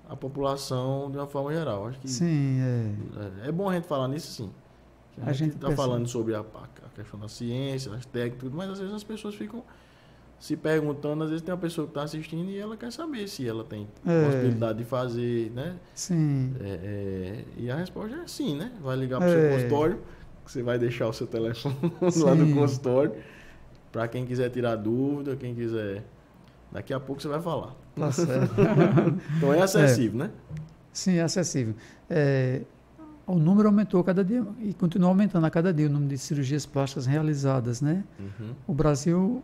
à população de uma forma geral. Acho que sim, é bom a gente falar nisso, sim. A gente está falando sobre a questão da ciência, das técnicas, tudo, mas às vezes as pessoas ficam se perguntando, às vezes tem uma pessoa que está assistindo e ela quer saber se ela tem possibilidade de fazer, né? Sim. E a resposta é sim, né? Vai ligar para o seu consultório, que você vai deixar o seu telefone lá no consultório, para quem quiser tirar dúvida, quem quiser... Daqui a pouco você vai falar. Tá certo. Então é acessível, né? Sim, é acessível. O número aumentou cada dia e continua aumentando a cada dia o número de cirurgias plásticas realizadas, né? O Brasil,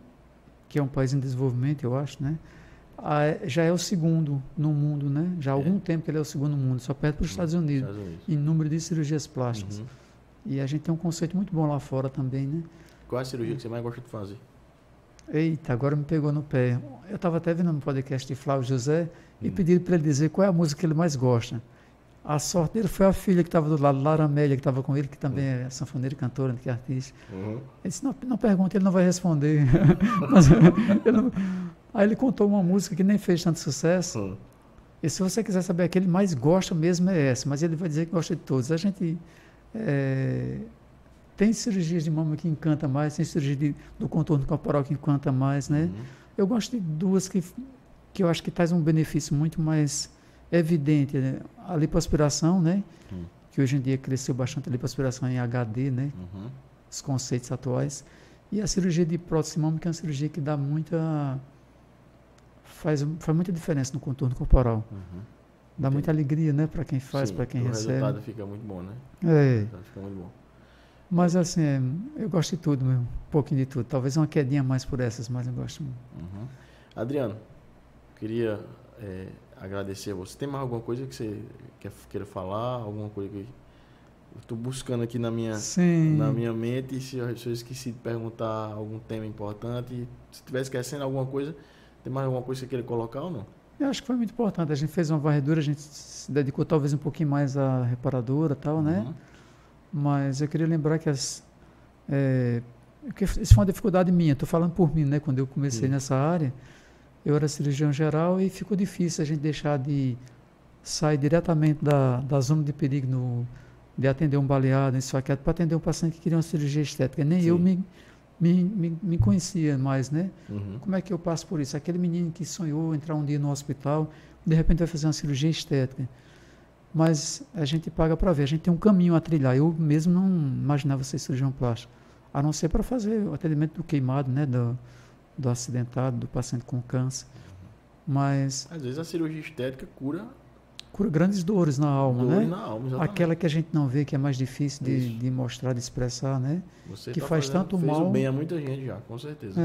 que é um país em desenvolvimento, eu acho, né? Já é o segundo no mundo, né? Já há algum tempo que ele é o segundo no mundo, só perto dos Estados Unidos, em número de cirurgias plásticas. E a gente tem um conceito muito bom lá fora também, né? Qual é a cirurgia que você mais gosta de fazer? Eita, agora me pegou no pé. Eu estava até vendo no podcast de Flávio José e pedi para ele dizer qual é a música que ele mais gosta. A sorte dele foi a filha que estava do lado, Lara Amélia, que estava com ele, que também é sanfoneira, cantora, que é artista. Ele disse, não pergunte, ele não vai responder. Mas, aí ele contou uma música que nem fez tanto sucesso. E se você quiser saber a que ele mais gosta mesmo é essa, mas ele vai dizer que gosta de todos. A gente tem cirurgias de mama que encanta mais, tem cirurgia do contorno corporal que encanta mais, né? Eu gosto de duas que eu acho que traz um benefício muito mais evidente, né? A lipoaspiração, né? Que hoje em dia cresceu bastante a lipoaspiração em HD, né? Os conceitos atuais. E a cirurgia de prótese mama, que é uma cirurgia que dá faz muita diferença no contorno corporal. Dá muita alegria, né? Para quem faz, para quem recebe. O resultado fica muito bom, né? O resultado fica muito bom. Mas assim, eu gosto de tudo mesmo, um pouquinho de tudo. Talvez uma quedinha a mais por essas, mas eu gosto muito. Uhum. Adriano, queria agradecer a você. Tem mais alguma coisa que você queira falar? Alguma coisa que eu estou buscando aqui na minha mente? Se eu esqueci de perguntar algum tema importante, se estiver esquecendo alguma coisa, tem mais alguma coisa que você queira colocar ou não? Eu acho que foi muito importante. A gente fez uma varredura, a gente se dedicou talvez um pouquinho mais à reparadora e tal, né? Mas eu queria lembrar que isso foi uma dificuldade minha. Estou falando por mim, né? Quando eu comecei nessa área, eu era cirurgião geral e ficou difícil a gente deixar de sair diretamente da zona de perigo de atender um baleado, um esfaqueado, para atender um paciente que queria uma cirurgia estética. Nem eu me conhecia mais, né? Como é que eu passo por isso? Aquele menino que sonhou entrar um dia no hospital, de repente vai fazer uma cirurgia estética. Mas a gente paga para ver, a gente tem um caminho a trilhar. Eu mesmo não imaginava ser cirurgião plástico, a não ser para fazer o atendimento do queimado, né? Do acidentado, do paciente com câncer. Mas às vezes a cirurgia estética cura grandes dores na alma, né? Na alma, exatamente. Aquela que a gente não vê, que é mais difícil de mostrar, de expressar, né? Você que fez o bem a muita gente já, com certeza.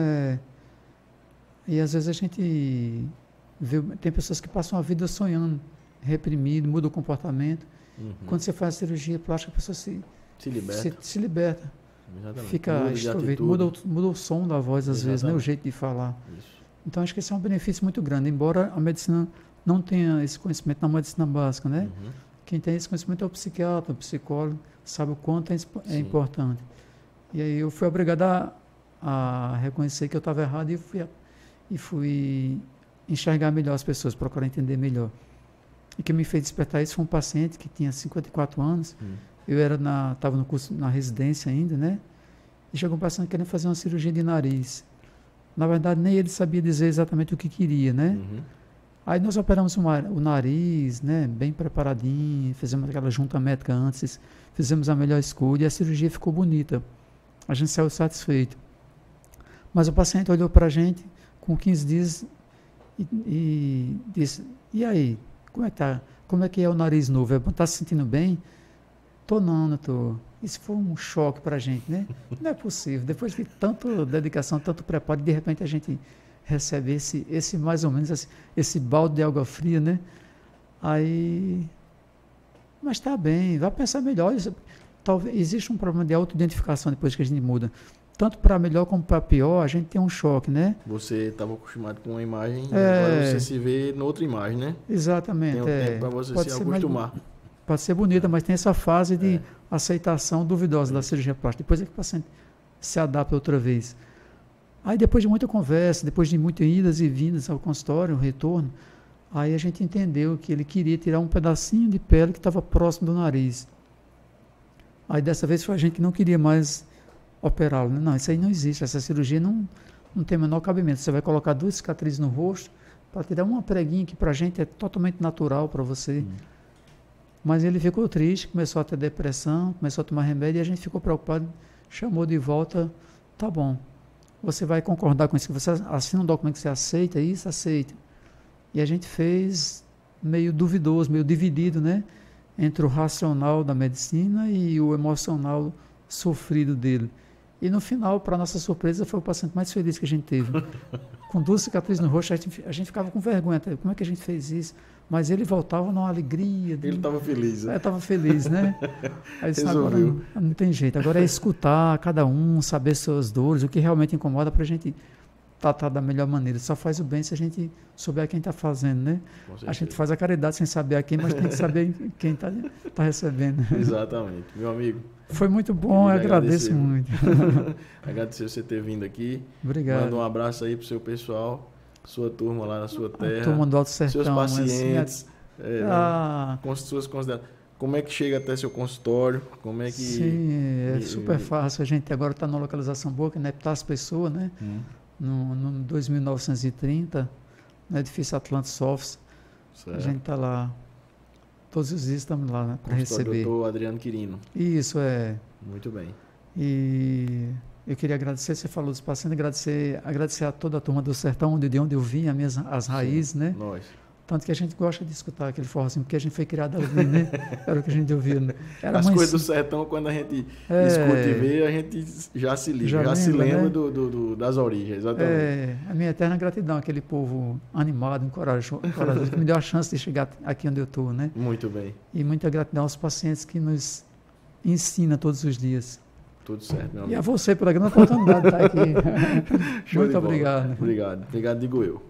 E às vezes a gente vê, tem pessoas que passam a vida sonhando, reprimido, muda o comportamento. Quando você faz a cirurgia plástica, a pessoa se liberta. Se liberta. Exatamente. Fica extrovertido, muda o som da voz, às vezes, né? O jeito de falar. Isso. Então, acho que esse é um benefício muito grande, embora a medicina não tenha esse conhecimento na medicina básica, né? Quem tem esse conhecimento é o psiquiatra, o psicólogo, sabe o quanto é importante. E aí eu fui obrigado a reconhecer que eu estava errado e fui enxergar melhor as pessoas, procurar entender melhor. E que me fez despertar isso foi um paciente que tinha 54 anos, eu estava no curso, na residência ainda, né? E chegou um paciente querendo fazer uma cirurgia de nariz. Na verdade, nem ele sabia dizer exatamente o que queria, né? Aí nós operamos o nariz, né? Bem preparadinho, fizemos aquela junta médica antes, fizemos a melhor escolha e a cirurgia ficou bonita. A gente saiu satisfeito. Mas o paciente olhou para a gente com 15 dias e disse, e aí, como é que é o nariz novo? Está se sentindo bem? Não estou. Isso foi um choque para a gente, né? Não é possível. Depois de tanta dedicação, tanto preparo, de repente a gente recebe esse mais ou menos, esse balde de água fria, né? Aí, mas está bem, vai pensar melhor. Talvez existe um problema de autoidentificação depois que a gente muda. Tanto para melhor como para pior, a gente tem um choque, né? Você estava acostumado com uma imagem, agora você se vê em outra imagem, né? Exatamente. Tem um tempo para você se acostumar. Pode ser bonita, mas tem essa fase de aceitação duvidosa da cirurgia plástica. Depois é que o paciente se adapta outra vez. Aí depois de muita conversa, depois de muitas idas e vindas ao consultório, o retorno, aí a gente entendeu que ele queria tirar um pedacinho de pele que estava próximo do nariz. Aí dessa vez foi a gente que não queria mais operá-lo. Não, isso aí não existe, essa cirurgia não tem o menor cabimento. Você vai colocar 2 cicatrizes no rosto para tirar uma preguinha que para a gente é totalmente natural para você. Mas ele ficou triste, começou a ter depressão, começou a tomar remédio e a gente ficou preocupado, chamou de volta, tá bom, você vai concordar com isso, você assina um documento que você aceita isso, aceita. E a gente fez meio duvidoso, meio dividido, né? Entre o racional da medicina e o emocional sofrido dele. E no final, para nossa surpresa, foi o paciente mais feliz que a gente teve. Com 2 cicatrizes no rosto, a gente ficava com vergonha. Como é que a gente fez isso? Mas ele voltava numa alegria. Ele estava feliz, né? Estava feliz, né? Aí disse, agora não tem jeito. Agora é escutar cada um, saber suas dores, o que realmente incomoda para a gente tratar da melhor maneira. Só faz o bem se a gente souber quem está fazendo, né? A gente faz a caridade sem saber a quem, mas tem que saber quem está recebendo. Exatamente. Meu amigo. Foi muito bom, eu agradeço muito. Agradecer você ter vindo aqui. Obrigado. Manda um abraço aí pro seu pessoal, sua turma lá na sua terra. A turma do Alto Sertão. Seus pacientes, com suas considerações. Como é que chega até seu consultório? Como é que... Sim, é super fácil. A gente agora está numa localização boa, que é Epitácio Pessoa, né? No 2930, no edifício Atlantis Office. A gente está lá. Todos os dias estamos lá para receber. Doutor Adriano Quirino. Isso, Muito bem. E eu queria agradecer, você falou dos pacientes, agradecer a toda a turma do Sertão, de onde eu vim, as raízes, né? Nós. Tanto que a gente gosta de escutar aquele forrozinho, porque a gente foi criado ali, né? Era o que a gente ouvia. Né? Era As coisas do sertão, quando a gente escuta e vê, a gente já se liga, já se lembra, né? Das origens, exatamente. A minha eterna gratidão, aquele povo animado, encorajoso, que me deu a chance de chegar aqui onde eu estou, né? Muito bem. E muita gratidão aos pacientes que nos ensinam todos os dias. Tudo certo, meu amigo. E a você pela grande oportunidade de estar aqui. Muito obrigado. Obrigado, digo eu.